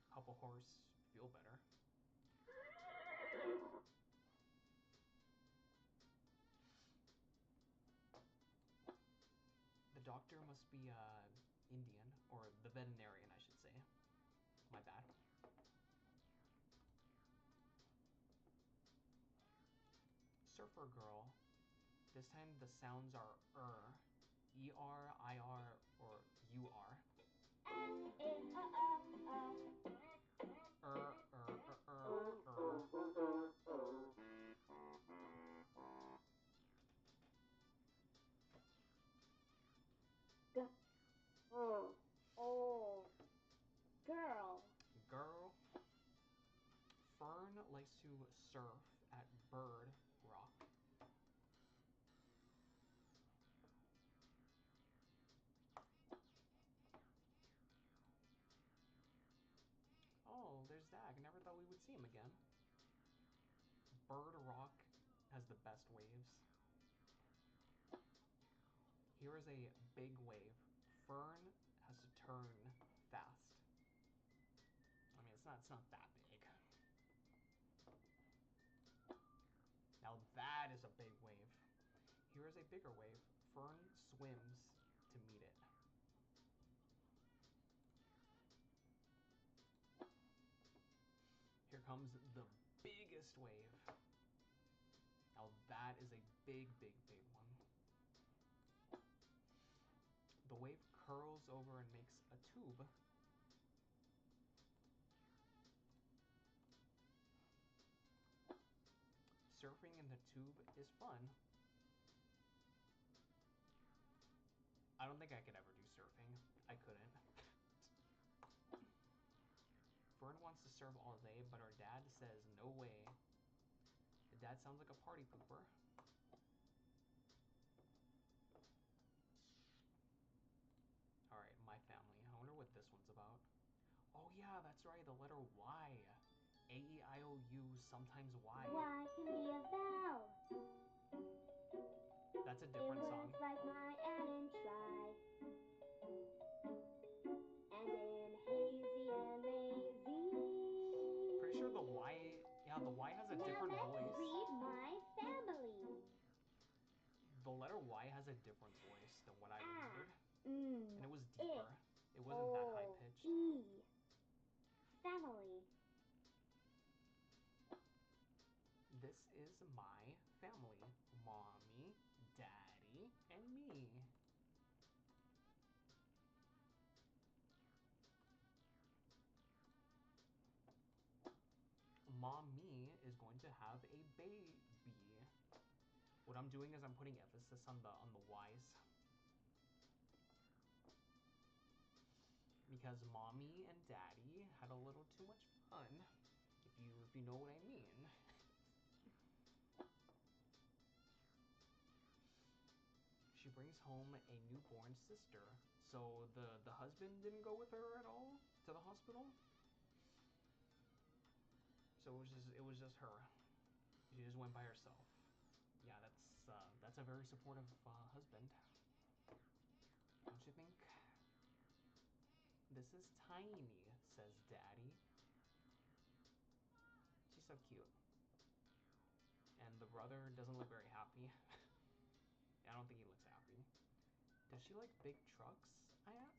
help a horse feel better. The doctor must be Indian, or the veterinarian, I should say. My bad. Surfer Girl. This time the sounds are E-R, I-R, or U-R. Oh. Girl. Girl. Fern likes to surf at Bird Rock. Oh, there's Zach. I never thought we would see him again. Bird Rock has the best waves. Here is a big wave. Fern has to turn fast. I mean, it's not that big. Now that is a big wave. Here is a bigger wave. Fern swims to meet it. Here comes the biggest wave. Now that is a big, big, big one. The wave curls over and makes a tube. Surfing in the tube is fun. I don't think I could ever do surfing. I couldn't. Fern wants to surf all day, but her dad says no way. The dad sounds like a party pooper. Alright, my family. I wonder what this one's about. Oh yeah, that's right, the letter Y. A-E-I-O-U, sometimes Y. Y can be a vowel. That's a different song. In words like my and try. And in hazy and lazy. Pretty sure the Y, yeah, the Y has a Now different let's voice. read my family. The letter Y has a different voice than what I remembered. And it was It, deeper. It wasn't that high pitched. E. Family. This is my family. Mommy, daddy, and me. Mommy is going to have a baby. What I'm doing is I'm putting emphasis on the Y's. Because mommy and daddy had a little too much fun. If you know what I mean. She brings home a newborn sister. So the husband didn't go with her at all to the hospital. So it was just her. She just went by herself. Yeah, that's a very supportive husband. Don't you think? This is Tiny, says Daddy. She's so cute. And the brother doesn't look very happy. I don't think he looks happy. Does she like big trucks, I ask?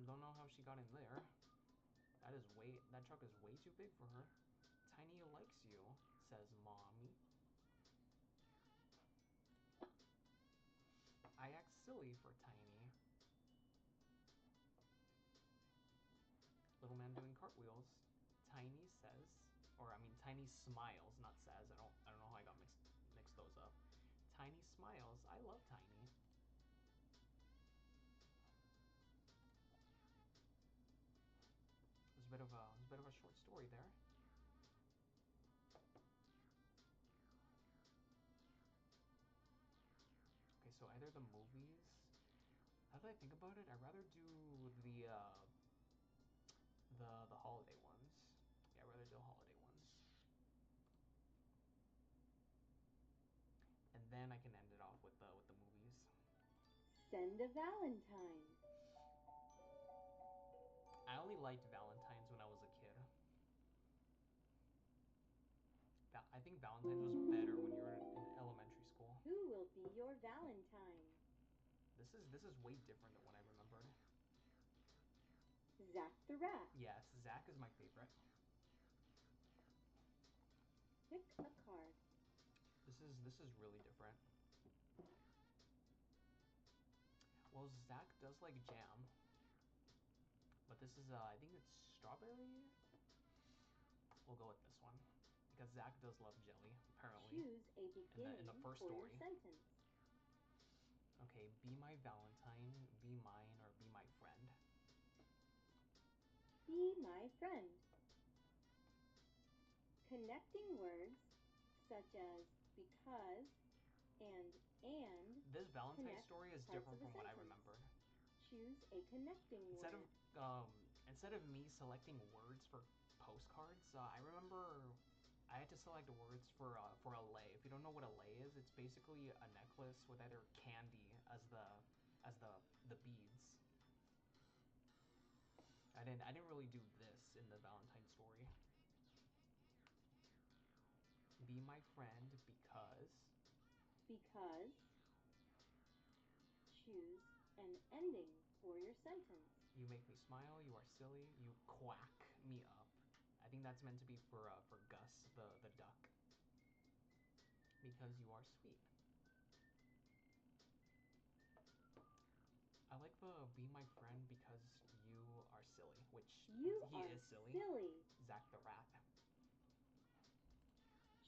Don't know how she got in there. That truck is way too big for her. Tiny likes you, says Mommy. I act silly for Tiny. Little man doing cartwheels. Tiny says, Tiny smiles, not says. I don't know how I got mixed those up. Tiny smiles. I love Tiny. It was a bit of a short story there. Okay, so either the movies. Now that I think about it, I'd rather do the holiday ones. Yeah, I'd rather do the holiday ones. And then I can end it off with the movies. Send a Valentine. I only liked Valentine's when I was a kid. I think Valentine's was better when you were in elementary school. Who will be your Valentine? This is way different than what I remembered. Zach the Rat. Yes, Zach is my favorite. Pick a card. This is really different. Well, Zach does like jam, but this is I think it's strawberry. We'll go with this one because Zach does love jelly apparently. Choose a beginning in the first for story. your sentence. Okay, be my Valentine, be mine, or be my friend. Be my friend. Connecting words such as because and This Valentine connect story is parts different of a from what I sentence. remembered. Choose a connecting Instead word. instead of me selecting words for postcards, I remember I had to select words for a lei. If you don't know what a lei is, it's basically a necklace with either candy as the beads. I didn't really do this in the Valentine story. Be my friend because Choose an ending for your sentence. you make me smile, you are silly, you quack me up. I think that's meant to be for Gus, the duck. Because you are sweet. I like the be my friend because you are silly, which You he are is silly. Zach the rat.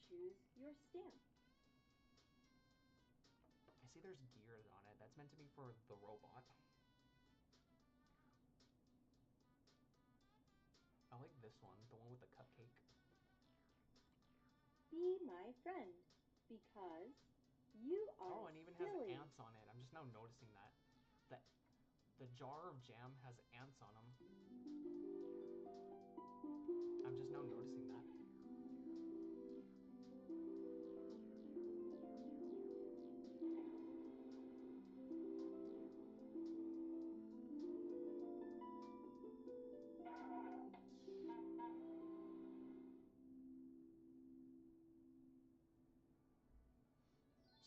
Choose your stamp. I see there's gears on it. That's meant to be for the robot. I like this one, the one with the cupcake. Be my friend because you are Oh, and it even has ants on it. I'm just now noticing that. The jar of jam has ants on them. I'm just now noticing that.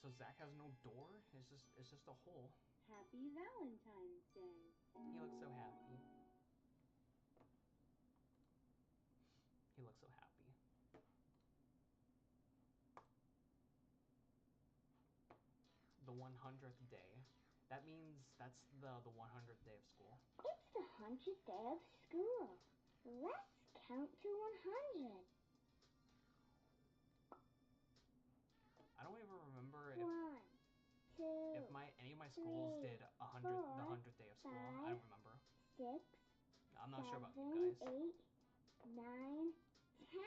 So Zach has no door? It's just a hole. Happy Valentine's Day. He looks so happy. He looks so happy. The 100th day. That means that's the 100th day of school. It's the 100th day of school. Let's count to 100. I don't even remember if 1, 2, any of my schools three, did the 100th day of school. I don't 5, remember. 6, I'm not sure about you 7, guys. 8, 9, 10.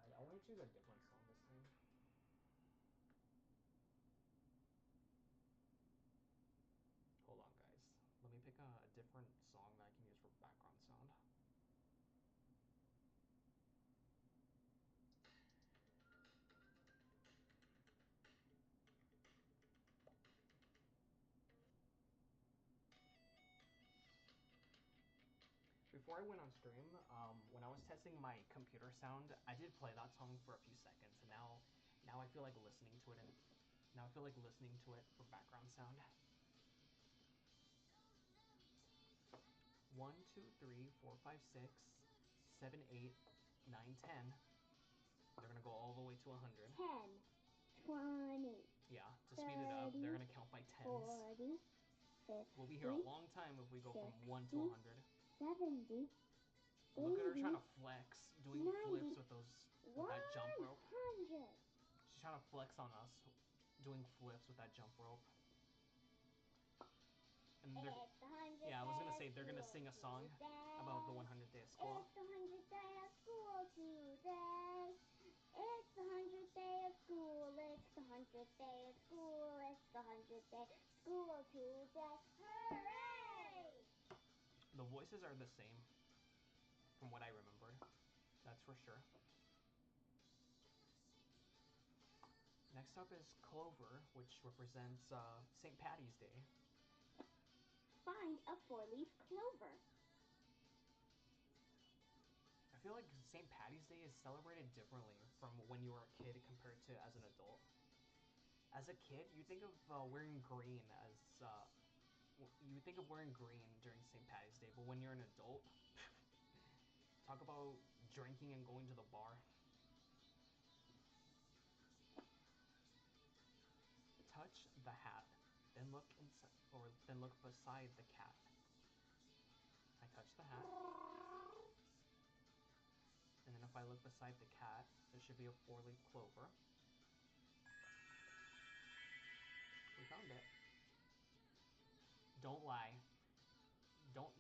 I want to choose a different song this time. Hold on, guys. Let me pick a different song that I can use for background sound. Before I went on stream, when I was testing my computer sound, I did play that song for a few seconds, and now I feel like listening to it, and now I feel like listening to it for background sound. 1, 2, 3, 4, 5, 6, 7, 8, 9, 10. They're gonna go all the way to 100. 10, 20, Yeah, to speed it up, they're gonna count by tens. 40, 50, We'll be here a long time if we go from 1 to 100. 70, Look at her 80, trying to flex, doing 90, flips with that jump rope. 100. She's trying to flex on us, doing flips with that jump rope. And It's the 100th yeah, I was gonna day say of they're gonna school sing a song today. about the 100th day of school. It's the 100th day of school today. It's the 100th day of school. It's the 100th day of school. It's the 100th day of school today. Hooray! The voices are the same, from what I remembered. That's for sure. Next up is Clover, which represents St. Patty's Day. Find a 4-leaf clover. I feel like St. Patty's Day is celebrated differently from when you were a kid compared to as an adult. As a kid, you think of wearing green as you think of wearing green during St. Patty's Day, but when you're an adult, talk about drinking and going to the bar. Touch the hat, then look inside, or then look beside the cat. I touch the hat, and then if I look beside the cat, there should be a 4-leaf clover. We found it. Don't lie.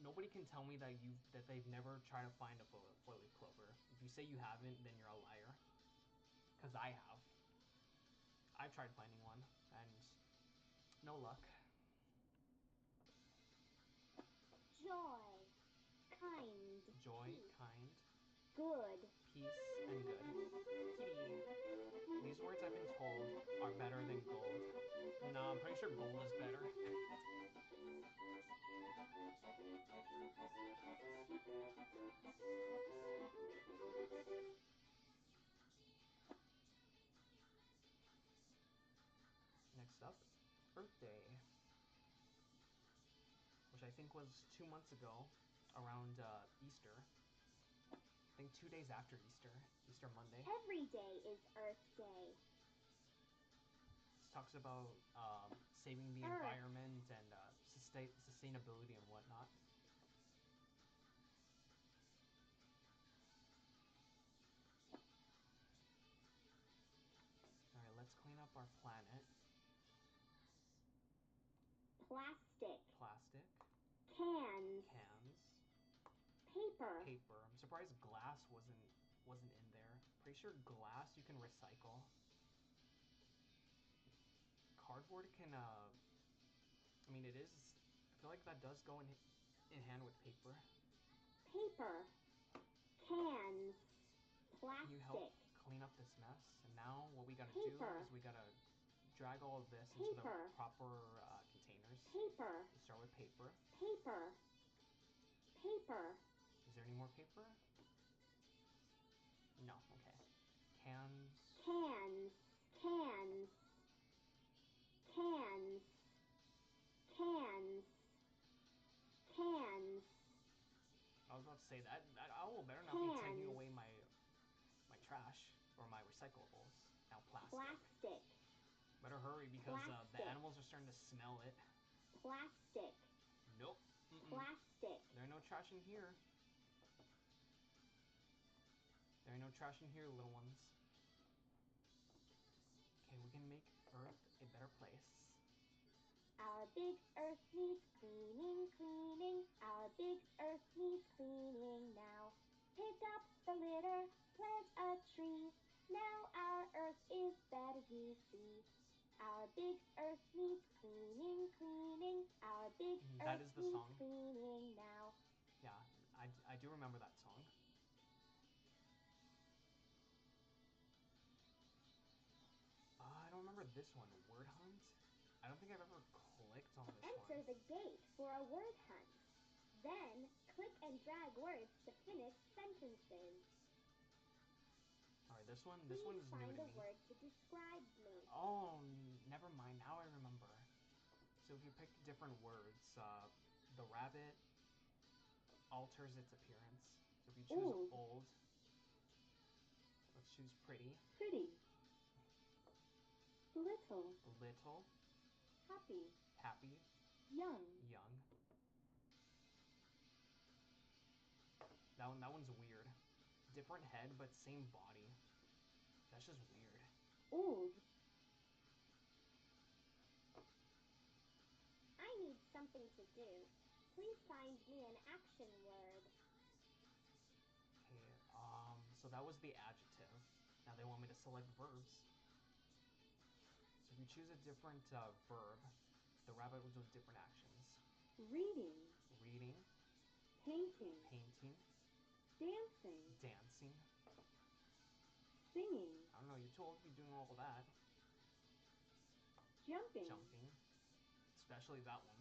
Nobody can tell me that they've never tried to find a 4-leaf clover. If you say you haven't, then you're a liar. Cause I have. I've tried finding one, and no luck. Joy, kind, Joy, peace, kind, good. peace, and good. Kitty. These words I've been told are better than gold. No, I'm pretty sure gold is better. Next up, Earth Day, which I think was 2 months ago, around Easter. I think 2 days after Easter, Easter Monday. Every day is Earth Day. This talks about saving the Earth. environment and sustainability and whatnot. Alright, let's clean up our planet. Plastic, Plastic, cans, cans, paper, paper. I'm surprised glass wasn't in there. Pretty sure glass you can recycle. Cardboard can I mean it is, I feel like that does go in hand with paper. paper, cans, plastic. Can you help clean up this mess? And now what we gotta Paper. do is we gotta drag all of this into the Paper. proper containers. Paper, We start with paper. paper, paper, Is there any more paper? No, okay. Cans, cans, cans, cans, cans, cans, I was about to say that owl better not be taking away my trash or my recyclables. Now plastic. plastic, Better hurry because the Plastic. animals are starting to smell it. plastic, Nope. plastic, There ain't no trash in here. There ain't no trash in here, little ones. Okay, we can make Earth a better place. Our big earth needs cleaning, cleaning. Our big earth needs cleaning now. Pick up the litter, plant a tree. Now our earth is better, you see. Our big earth needs cleaning, cleaning. Our big That earth is the needs song. cleaning now. Yeah, I do remember that song. I don't remember this one, Word Hunt? I don't think I've ever clicked on this Enter one. the gate for a word hunt. Then click and drag words to finish sentences. Alright, this one Please is new find to a me. word to describe me. Oh, never mind, now I remember. So if you pick different words, the rabbit alters its appearance. So if you choose old, let's choose pretty, Pretty. Little. little, Happy. happy, Young. young. That one's weird. Different head, but same body. That's just weird. Old. I need something to do. Please find me an action word. Okay, so that was the adjective. Now they want me to select verbs. So if you choose a different verb, the rabbit will do different actions. Reading. Reading, Painting. painting, Dancing. dancing. Singing. I don't know, you're too old to be doing all of that. Jumping. Jumping, especially that one.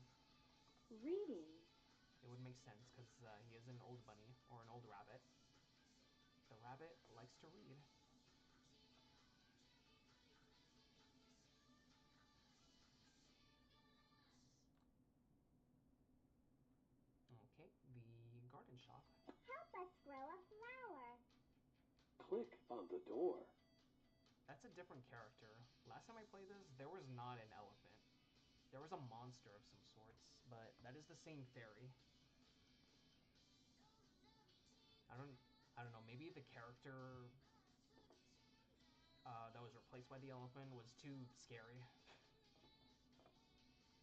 Reading. It would make sense because he is an old bunny or an old rabbit. The rabbit likes to read. Okay, the garden shop. Help us grow a flower. Click on the door. That's a different character. Last time I played this, there was not an elephant. There was a monster of some sorts, but that is the same fairy. I don't know, maybe the character that was replaced by the elephant was too scary.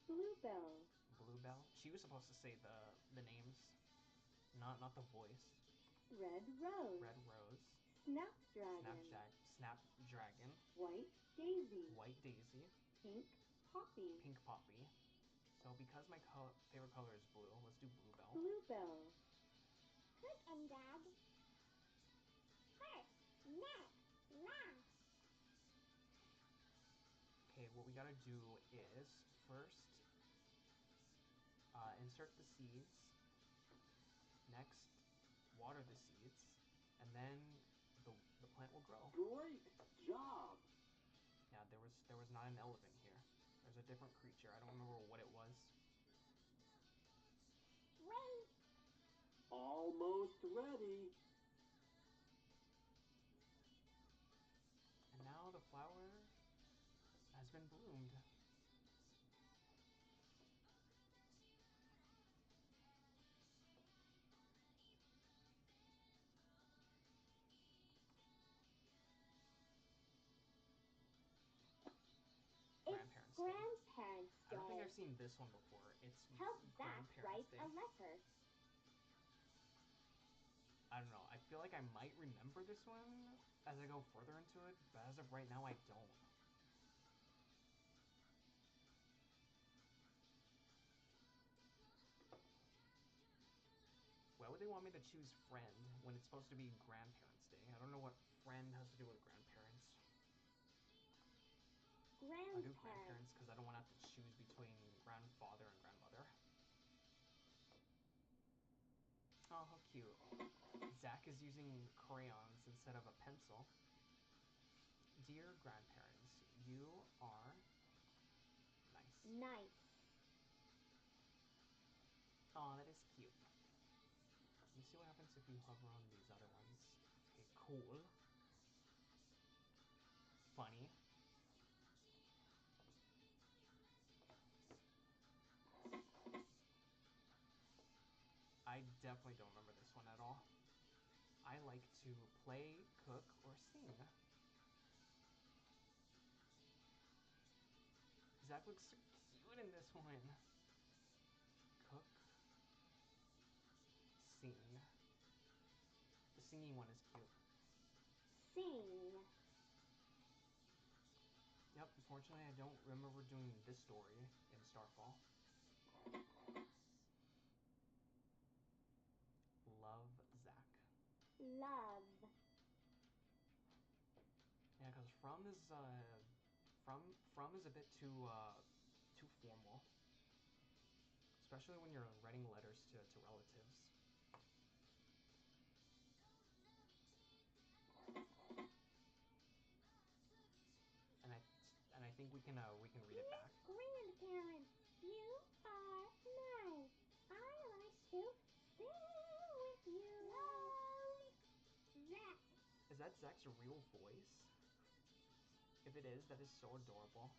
Bluebell. Bluebell. She was supposed to say the names, not the voice. Red rose. Red rose. Snapdragon. Snapdragon. White daisy. White daisy. Pink poppy. Pink poppy. So because my favorite color is blue, let's do bluebell. Bluebell. Click and drag. First, next, last. Okay, what we gotta do is first insert the seeds. Next, water the seeds, and then the plant will grow. Great job! Yeah, there was not an elephant here. There's a different creature. I don't remember what it was. Wait. Almost ready. And now the flower has been bloomed. Grandparents' Day. Grandparents' I don't think Day. I've seen this one before. It's Help Zach Grandparents' write Day. a letter. I don't know. I feel like I might remember this one as I go further into it, but as of right now, I don't. Why would they want me to choose friend when it's supposed to be Grandparents' Day? I don't know what friend has to do with grandparents. I'll do grandparents because I don't want to have to choose between grandfather and grandmother. Oh, how cute. Zach is using crayons instead of a pencil. Dear grandparents, You are nice. Nice. Oh, that is cute. Let me see what happens if you hover on these other ones. Okay, cool. Funny. I definitely don't remember this one at all. I like to play, cook, or sing. Zach looks so cute in this one. Cook, sing. The singing one is cute. Sing. Yep, unfortunately I don't remember doing this story in Starfall. Love Zach. Love. Yeah, because from is a bit too formal, especially when you're writing letters to relatives. And I think we can read it back. Grandparents, you are nice. I like to sing with you. Love, Zach. Is that Zach's real voice? If it is, that is so adorable.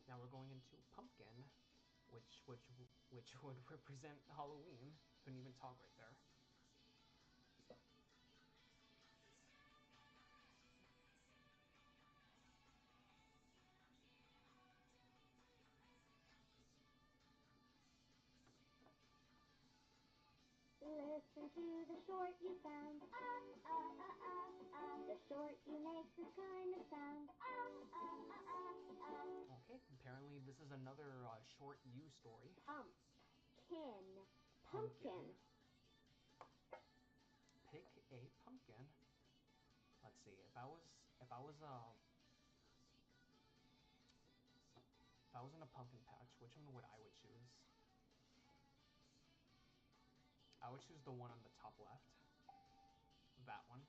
Now we're going into pumpkin, which would represent Halloween. Couldn't even talk right there. Listen to the short you found. The short you makes this kind of sound. Okay, apparently this is another short U story. Pumpkin. Pumpkin. Pick a pumpkin. Let's see. If I was in a pumpkin patch, which one would I choose? I would choose the one on the top left. That one.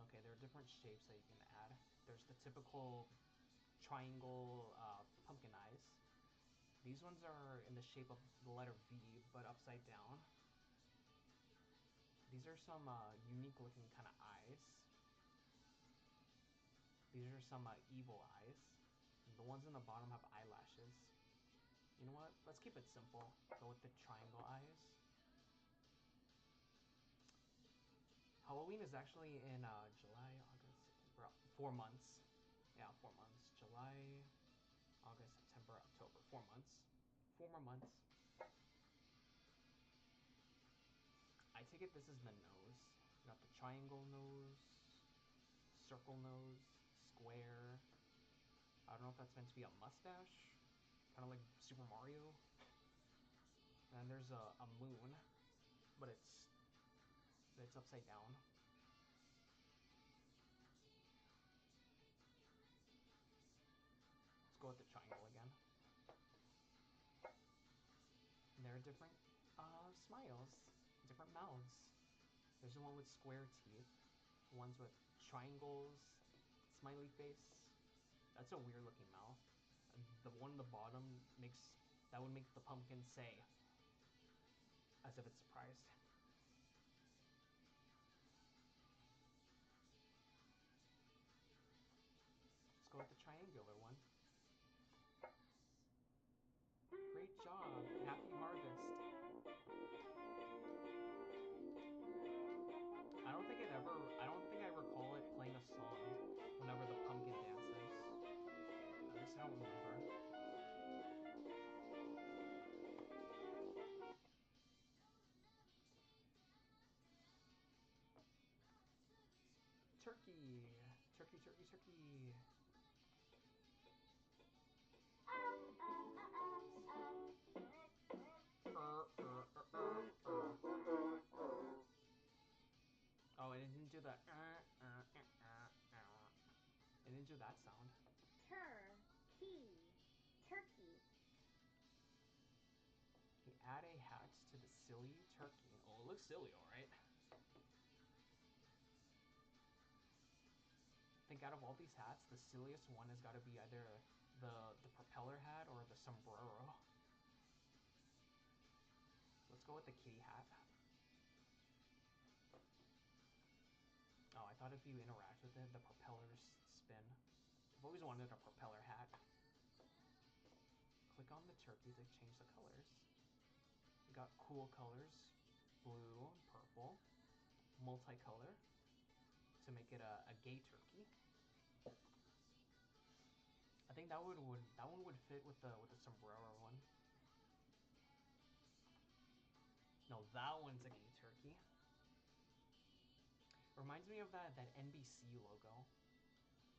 Okay, there are different shapes that you can add. There's the typical triangle pumpkin eyes. These ones are in the shape of the letter V, but upside down. These are some unique looking kind of eyes. These are some evil eyes. And the ones in the bottom have eyelashes. You know what? Let's keep it simple. Go with the triangle eyes. Halloween is actually in July, August, September, 4 months. Yeah, 4 months. July, August, September, October. 4 months. 4 more months. I take it this is the nose. You got the triangle nose, circle nose, square. I don't know if that's meant to be a mustache. Kind of like Super Mario. And then there's a moon, but it's upside down. Let's go with the triangle again. And there are different smiles, different mouths. There's the one with square teeth, ones with triangles, smiley face. That's a weird looking mouth. And the one in the bottom would make the pumpkin say, as if it's surprised. Let's go with the triangular one. Great job. Happy harvest. I don't think I recall it playing a song whenever the pumpkin dances. At least I don't remember. Turkey. Turkey, turkey, turkey. Oh, it didn't do that. It didn't do that sound. Turkey. Turkey. You add a hat to the silly turkey. Oh, it looks silly, alright. think out of all these hats, the silliest one has got to be either the propeller hat or the sombrero. Let's go with the kitty hat. Oh, I thought if you interact with it, the propellers spin. I've always wanted a propeller hat. Click on the turkey to change the colors. We got cool colors, blue and purple, multicolor to make it a gay turkey. I think that one would fit with the sombrero one. No, that one's a gay turkey. Reminds me of that NBC logo.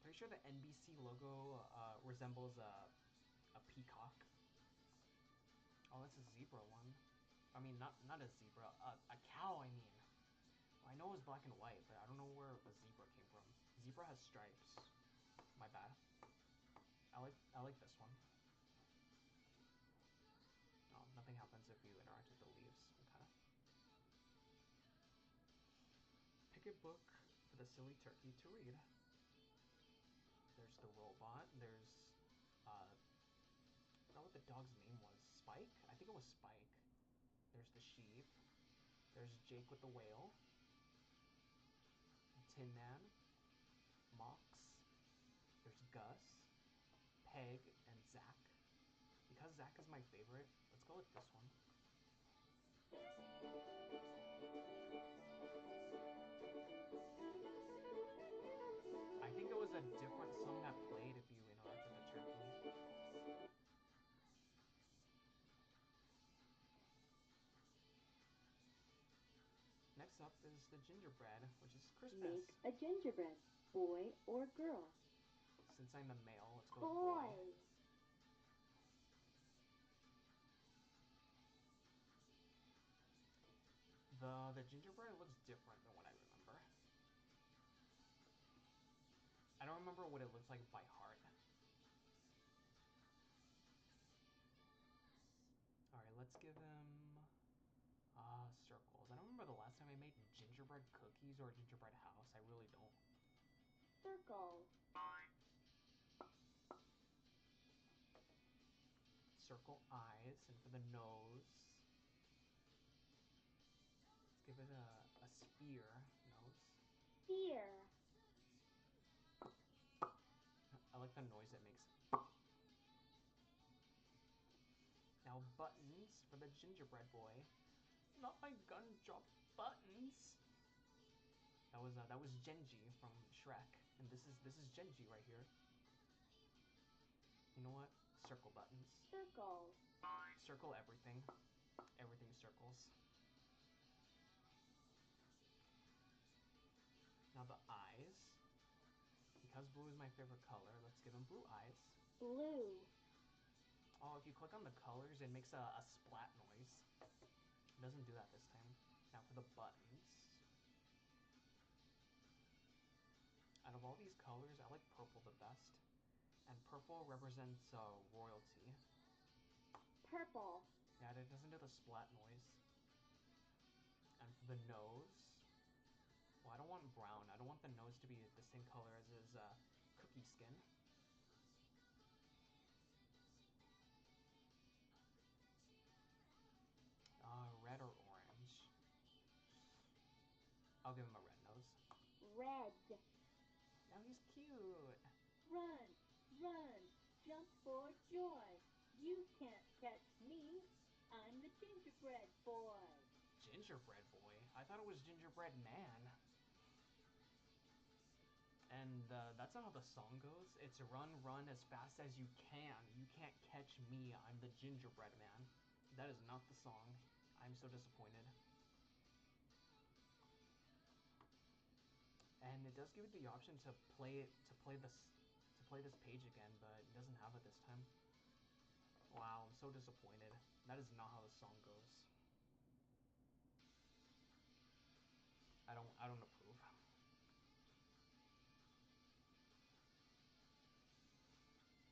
Pretty sure the NBC logo resembles a peacock. Oh, that's a zebra one. I mean, not a zebra, a cow. I mean, I know it was black and white, but I don't know where the zebra came from. Zebra has stripes. My bad. I like this one. Oh, nothing happens if you interact with the leaves. Okay. Pick a book for the silly turkey to read. There's the robot. There's I forgot what the dog's name was. Spike? I think it was Spike. There's the sheep. There's Jake with the whale. Tin Man. Mox. There's Gus. Peg, and Zach. Because Zach is my favorite, let's go with this one. I think it was a different song that played if you interact with the turkey. Next up is the gingerbread, which is Christmas. Make a gingerbread, boy or girl. Since I'm a male, let's go with boy. The gingerbread looks different than what I remember. I don't remember what it looks like by heart. Alright, let's give him circles. I don't remember the last time I made gingerbread cookies or a gingerbread house. I really don't. Circle. Circle eyes, and for the nose, let's give it a sphere nose. Sphere. I like the noise it makes. Now buttons for the gingerbread boy. Not my gun drop buttons. That was Genji from Shrek, and this is Genji right here. You know what? Circle buttons. Circle. Circle everything. Everything circles. Now the eyes. Because blue is my favorite color, let's give him blue eyes. Blue. Oh, if you click on the colors, it makes a splat noise. It doesn't do that this time. Now for the buttons. Out of all these colors, I like purple the best. And purple represents royalty. Purple. Yeah, it doesn't do the splat noise. And for the nose, well, I don't want brown. I don't want the nose to be the same color as his cookie skin. Red or orange? I'll give him a red nose. Red. Now he's cute. Run, run, jump for joy. You can't catch me. I'm the gingerbread boy. Gingerbread boy? I thought it was gingerbread man. And that's not how the song goes. It's run, run as fast as you can. You can't catch me. I'm the gingerbread man. That is not the song. I'm so disappointed. And it does give it the option to play this page again, but it doesn't have it this time. Wow, I'm so disappointed. That is not how the song goes. I don't approve.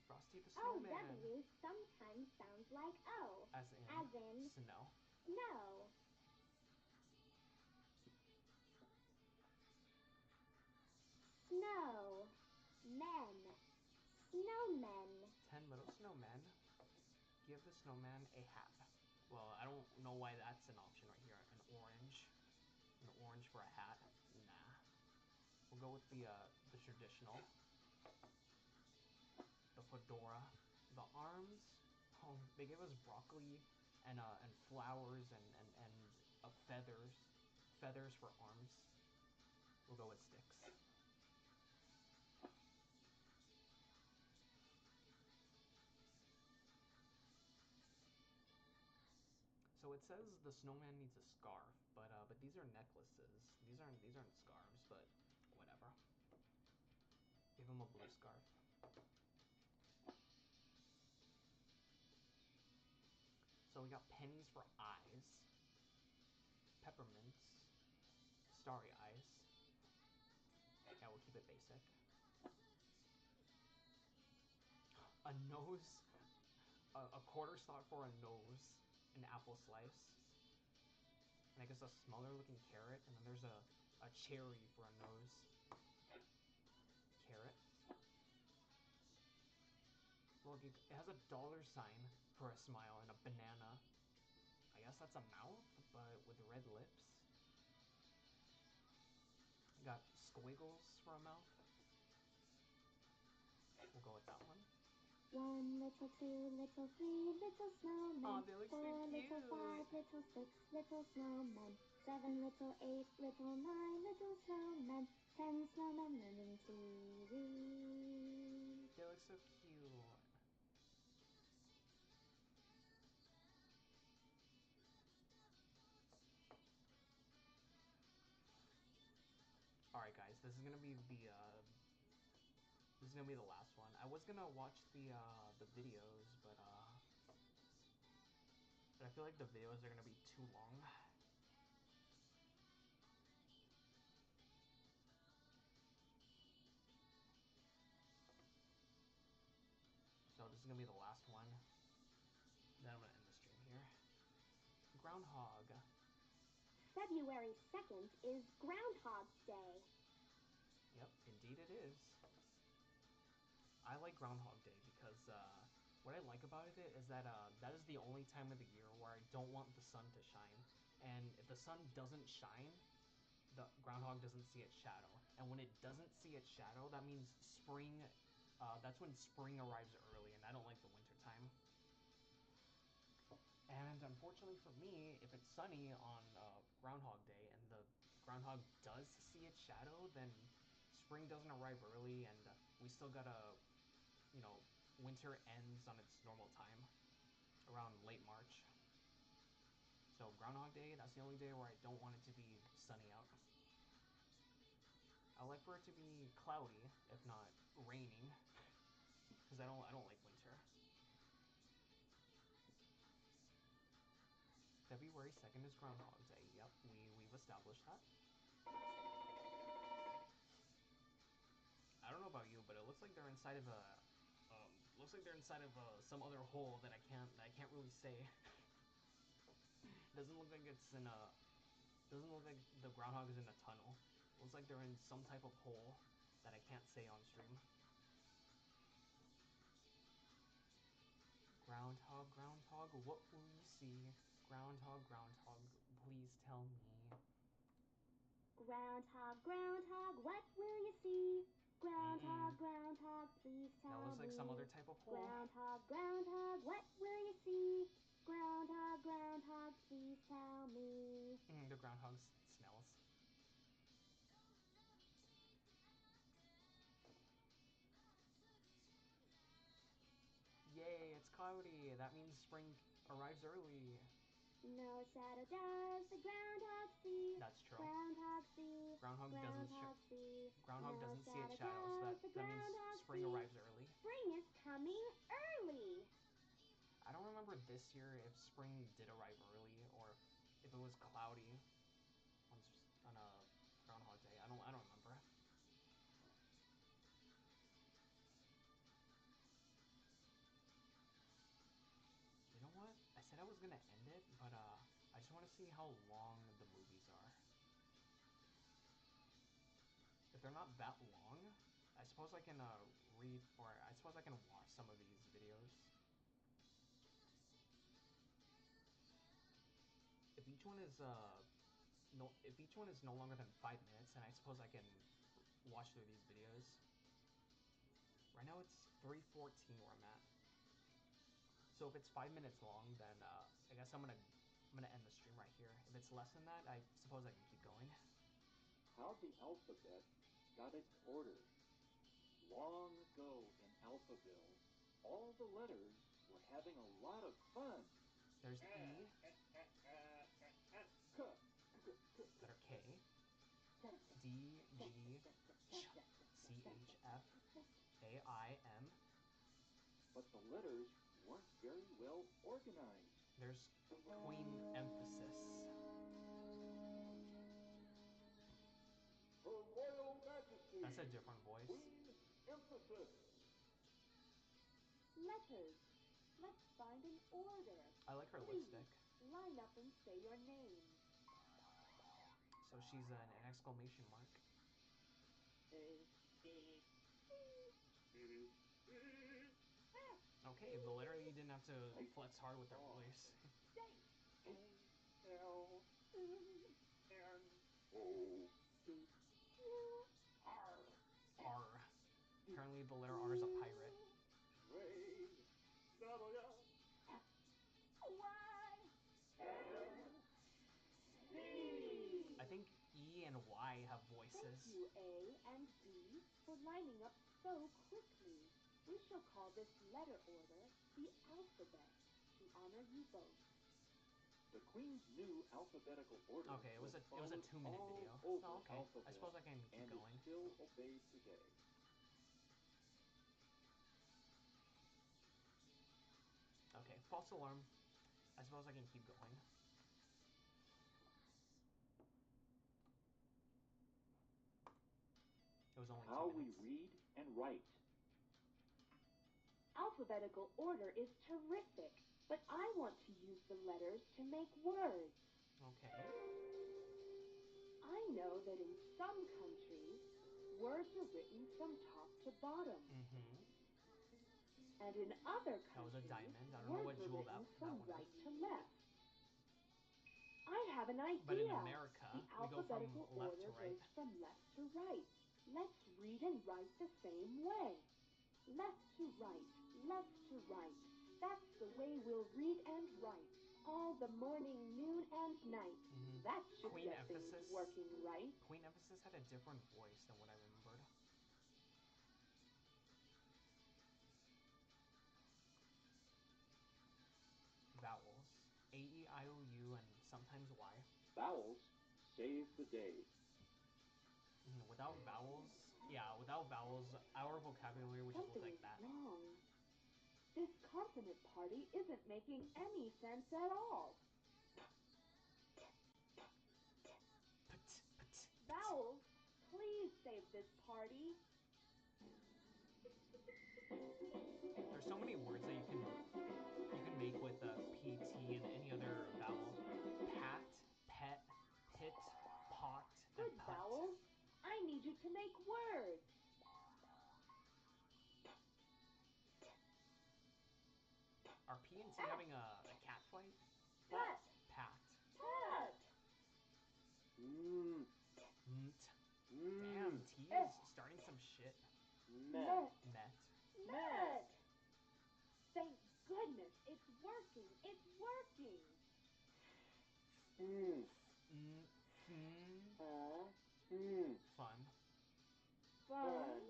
Frosty the Snowman. OW sometimes sounds like O. As in snow. Snow. Snow. give the snowman a hat. Well, I don't know why that's an option right here. An orange for a hat. Nah. We'll go with the traditional, the fedora, the arms. Oh, they gave us broccoli and flowers and feathers for arms. We'll go with sticks. So it says the snowman needs a scarf, but these are necklaces. These aren't scarves, but whatever. Give him a blue scarf. So we got pennies for eyes, peppermints, starry eyes. Yeah, we'll keep it basic. A nose, a quarter slot for a nose, an apple slice, and I guess a smaller looking carrot, and then there's a cherry for a nose. Carrot. Look, it has a dollar sign for a smile and a banana. I guess that's a mouth, but with red lips. Got squiggles for a mouth. We'll go with that one. 1, little 2, little 3, little snowmen. Aw, they look so 4, cute. little 5, little 6, little snowmen. 7, little 8, little 9, little snowmen. 10 snowmen learning to read. They look so cute. Alright guys, this is gonna be the last one. I was gonna watch the videos, but I feel like the videos are gonna be too long. So this is gonna be the last one. Then I'm gonna end the stream here. Groundhog. February 2nd is Groundhog Day. Yep, indeed it is. I like Groundhog Day because what I like about it is that that is the only time of the year where I don't want the sun to shine. And if the sun doesn't shine, the groundhog doesn't see its shadow. And when it doesn't see its shadow, that means spring, that's when spring arrives early, and I don't like the winter time. And unfortunately for me, if it's sunny on Groundhog Day and the groundhog does see its shadow, then spring doesn't arrive early, and we still gotta, you know, winter ends on its normal time, around late March. So Groundhog Day, that's the only day where I don't want it to be sunny out. I like for it to be cloudy, if not raining, because I don't like winter. February 2nd is Groundhog Day. Yep, we've established that. I don't know about you, but it looks like they're inside of a some other hole that I can't really say. Doesn't look like it's in a doesn't look like the groundhog is in a tunnel. It looks like they're in some type of hole that I can't say on stream. Groundhog, groundhog, what will you see? Groundhog, groundhog, please tell me. Groundhog, groundhog, what will you see? Groundhog, groundhog, please tell me. That looks like some other type of hole. Groundhog, groundhog, what will you see? Groundhog, groundhog, please tell me. The groundhog smells. Yay, it's cloudy. That means spring arrives early. No shadow does the groundhog see. That's true. Groundhog see. Groundhog see. doesn't see its shadow, so that means spring arrives early. Spring is coming early. I don't remember this year if spring did arrive early or if it was cloudy on a Groundhog Day. I don't remember. You know what? I said I was gonna end it, but I just want to see how long the movies are. If they're not that long, I suppose I can read, or I suppose I can watch some of these videos. each one is no if each one is no longer than 5 minutes, then I suppose I can watch through these videos. Right now it's 3:14 where I'm at. So if it's 5 minutes long, then I guess I'm gonna end the stream right here. If it's less than that, I suppose I can keep going. How the alphabet got its order. Long ago in Alphaville, all the letters were having a lot of fun. There's E, K, letter K, D, G, Ch, C, H, F, A, I, M. but the letters weren't very well organized. There's Queen Emphasis. Her Royal Majesty. That's a different voice. Queen Emphasis. Letters. Let's find an order. I like her Please, lipstick. line up and say your name. So she's an exclamation mark. Okay, the literally didn't have to flex hard with their voice. L N O. R. Apparently the letter R is a pirate. Ray. W. I think E and Y have Thank voices. you, A and B, for lining up so quickly. We shall call this letter order the alphabet to honor you both. The Queen's new alphabetical order Okay, it was a followed 2-minute all video. over Oh, okay. I Alphaville, suppose I can keep and going. is still obeyed today. Okay, false alarm. I suppose I can keep going. It was only 2 How we minutes. read and write. Alphabetical order is terrific, but I want to use the letters to make words. Okay. I know that in some countries, words are written from top to bottom. Mm-hmm. And in other countries, That was a diamond. I don't know what words are jewel written that from one right is. to left. I have an idea. But in America, the we go from alphabetical left to order right. goes from left to right. Let's read and write the same way. Left to right, left to right. That's the way we'll read and write. All the morning, noon, and night. Mm-hmm. That should Queen get things Emphasis. working right. Queen Emphasis had a different voice than what I remembered. Vowels. A, E, I, O, U, and sometimes Y. Vowels save the day. Without vowels, without vowels, our vocabulary would just look Something like is that. wrong. This consonant party isn't making any sense at all. Put, put. Vowels, please save this party. There's so many words that you can make with P, T, and any other vowel. Pat, pet, pit, pot, Good and put. vowels. I need you to make words. Are P and T having a cat fight? Pat. Pat. Pat. Mm. Mt. Mm. Damn, T is starting some shit. Met. Met. Met. Thank goodness. It's working. It's working. Mm. Fun. Fun.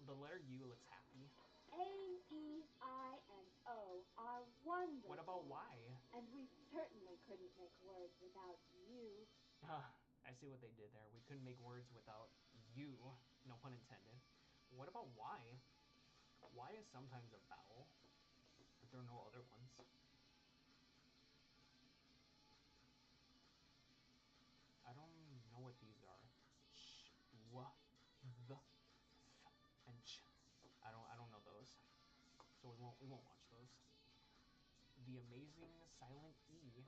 The letter U looks happy. A, E, I, and O are wonderful. What about Y? And we certainly couldn't make words without you. I see what they did there. We couldn't make words without you. No pun intended. What about Y? Y is sometimes a vowel, but there are no other ones. I don't know what these are. Sh, w, the, f, and ch. I don't know those. So we won't watch those. The amazing silent E.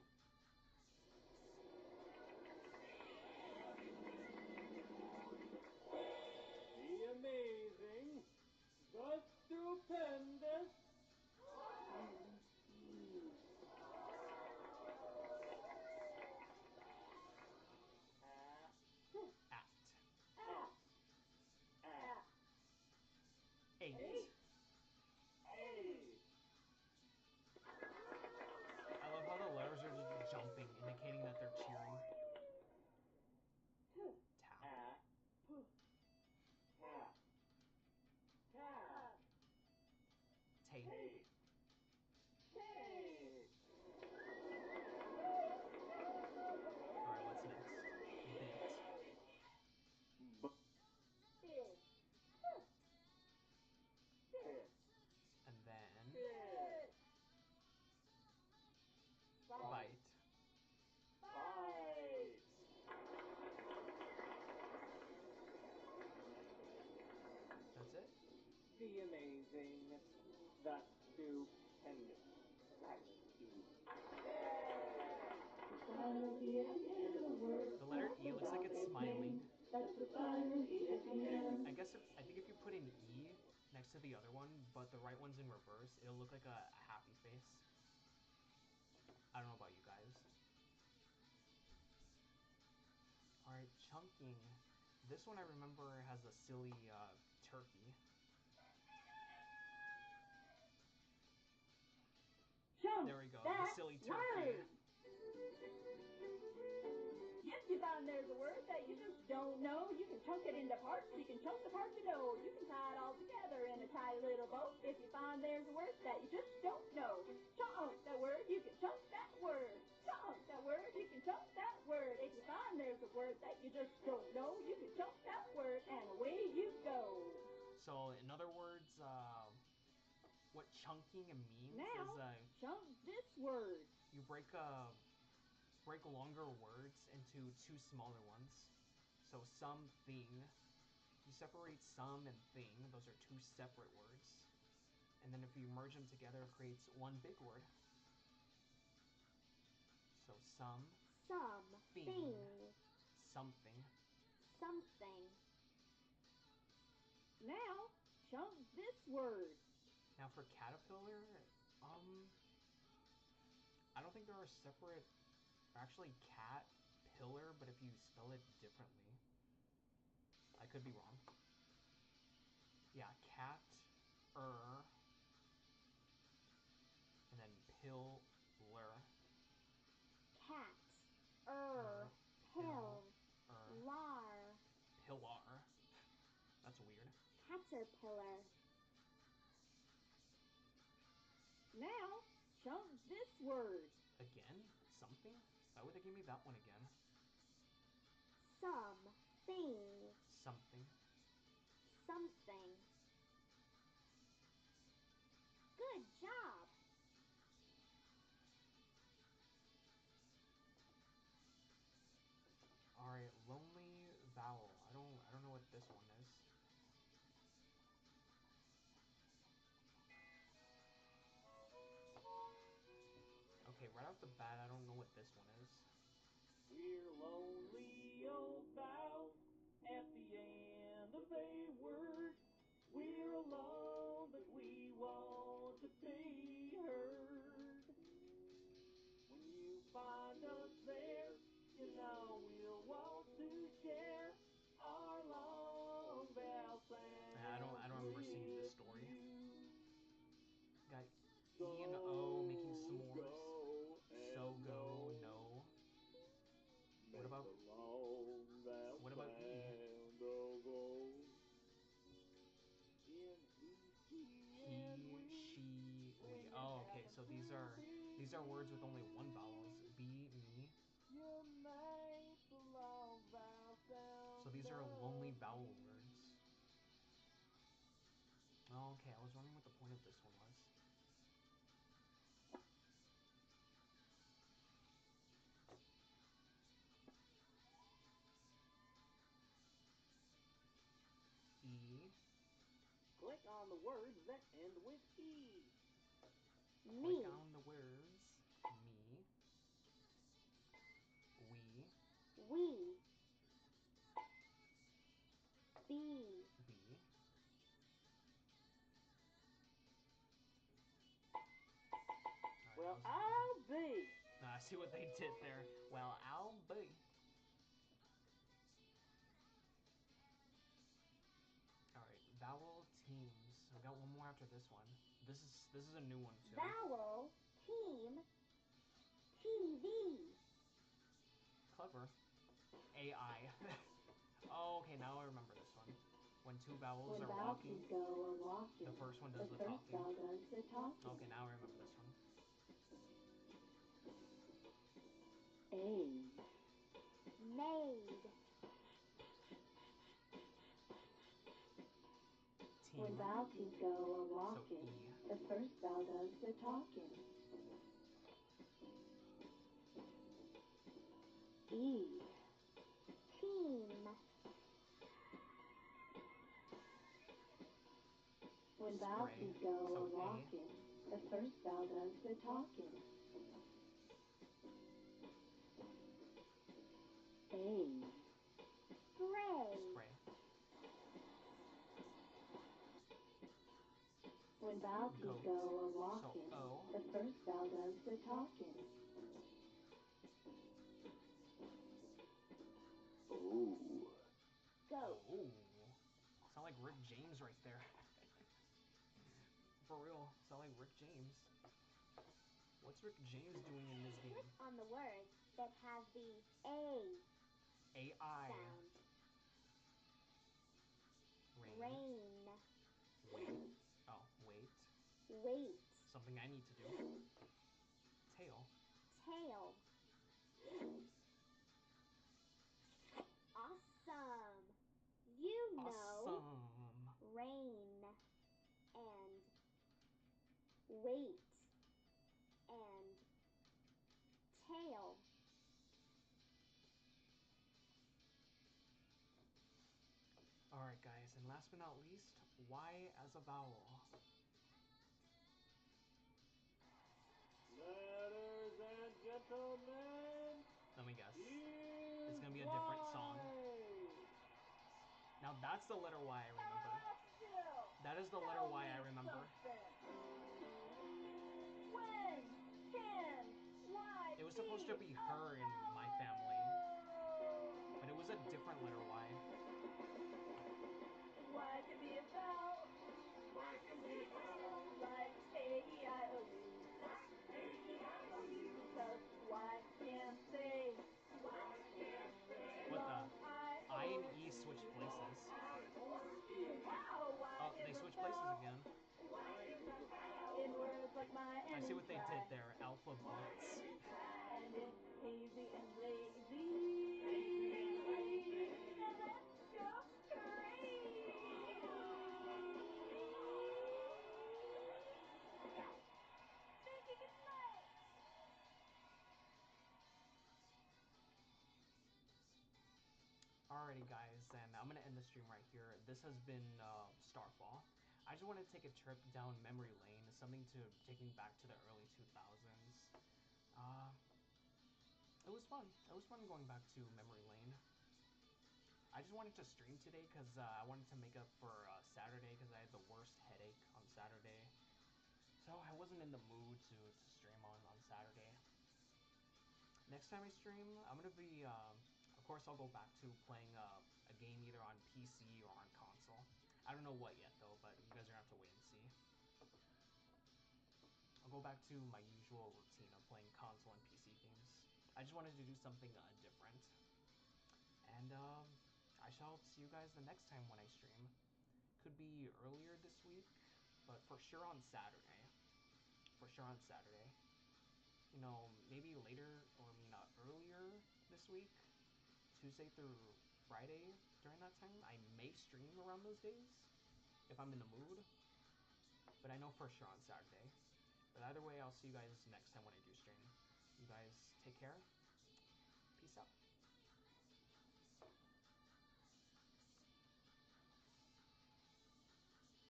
The amazing, the stupendous. the amazing, the stupendous silent E. Silent E at the end of the word. The letter E looks like it's smiling. That's the silent E at the end. I think if you put an E next to the other one, but the right one's in reverse, it'll look like a happy face. I don't know about you guys. Alright, chunking. This one I remember has a silly turkey. Chunk There we go, the that silly turkey. word. If you find there's a word that you just don't know, you can chunk it into parts. You can chunk the parts you know. You can tie it all together in a tight little bow. If you find there's a word that you just don't know, chunk that word, you can chunk that word. Chunk that word, you can chunk that word. If you find there's a word that you just don't know, you can chunk that word and away you go. So in other words, what chunking means Now, is chunk this word. you break longer words into two smaller ones. So something, you separate some and thing, those are two separate words. And then if you merge them together, it creates one big word. So some, Something. something. Something. Now, chunk this word. Now for caterpillar, I don't think there are separate, actually cat, pillar, but if you spell it differently. I could be wrong. Yeah, cat, and then pillar. Cat. Pill. Lar. Pillar. That's weird. Caterpillar. Now, chunk this word. Again? Something? Why would they give me that one again? Something. Something. Something. Good job. Alright, lonely vowel. I don't know what this one is. Okay, right off the bat, I don't know what this one is. We're lonely old vowels at the end of a word. We're alone, but we want to be heard. When you find us there, you know we'll want to share our long vowel sound. I don't remember singing this story. You. Got E and O making So s'mores. go and So go, no. no. Make What about the long vowel what about E? sound of O. In He, she, we. Oh, okay. So these are words with only one vowel. Be, me. you make the long vowel sound. So these are lonely vowel words. Oh, okay. I was wondering what the point of this one was. E. Click on the words that end with E. Me. Click on the words me, we, We. Be. be. Alright, Well, that was I'll be. I see what they did there. Well, I'll be. Alright, vowel teams. We got one more after this one. This is a new one too. Vowel. Team. TV. Clever. AI. Oh, okay, now I remember this one. When two vowels When are vowels walking, go are walking, the first one does the first talking. vowel does the talking. Okay, now I remember this one. A. Made. When Team. vowels go are So walking, E. the first vowel does the talking. E. Team. Bouncy Spray. go So walking. The first bell does the talking. A. Spray. Spray. When Bouncy Goat. go a walking, So O. the first bell does the talking. Oh. Goat. Oh. Sound like Rick James right there. For real. Sound like Rick James. What's Rick James doing in this Click game? on the words that have the A AI. sound. Rain. Rain. Wait. Oh, wait. Wait. Something I need to do. Tail. Tail. Awesome. You know Awesome. rain and wait and tail. Alright guys, and last but not least, Y as a vowel. Ladies and gentlemen, Let me guess. here's It's gonna be a different song. Y. Now that's the letter Y I remember. That is the letter Y I remember. When can Y It was supposed to be her in my family, but it was a different letter Y. Y can be a vowel. Y can be a vowel. Like A-E-I-O-U. Because Y can't say. What the? I and E switched places. Wow, Oh, Y they is a switched places vowel. again. In words like my and I see what they try. did there. Alpha beats. And it's hazy and lazy. And let's go crazy. Thinking it's nice. Alrighty guys, and I'm gonna end the stream right here. This has been Starfall. I just want to take a trip down memory lane, something to taking back to the early 2000s. It was fun. It was fun going back to memory lane. I just wanted to stream today because I wanted to make up for Saturday because I had the worst headache on Saturday. So I wasn't in the mood to stream on Saturday. Next time I stream, I'm going to be, of course I'll go back to playing a game either on PC or on console. I don't know what yet though, but you guys are going to have to wait and see. I'll go back to my usual routine of playing console and PC games. I just wanted to do something different. And I shall see you guys the next time when I stream. Could be earlier this week, but for sure on Saturday. For sure on Saturday. You know, maybe later, or I mean earlier this week, Tuesday through Friday during that time. I may stream around those days, if I'm in the mood. But I know for sure on Saturday. But either way, I'll see you guys next time when I do stream. You guys take care. Peace out.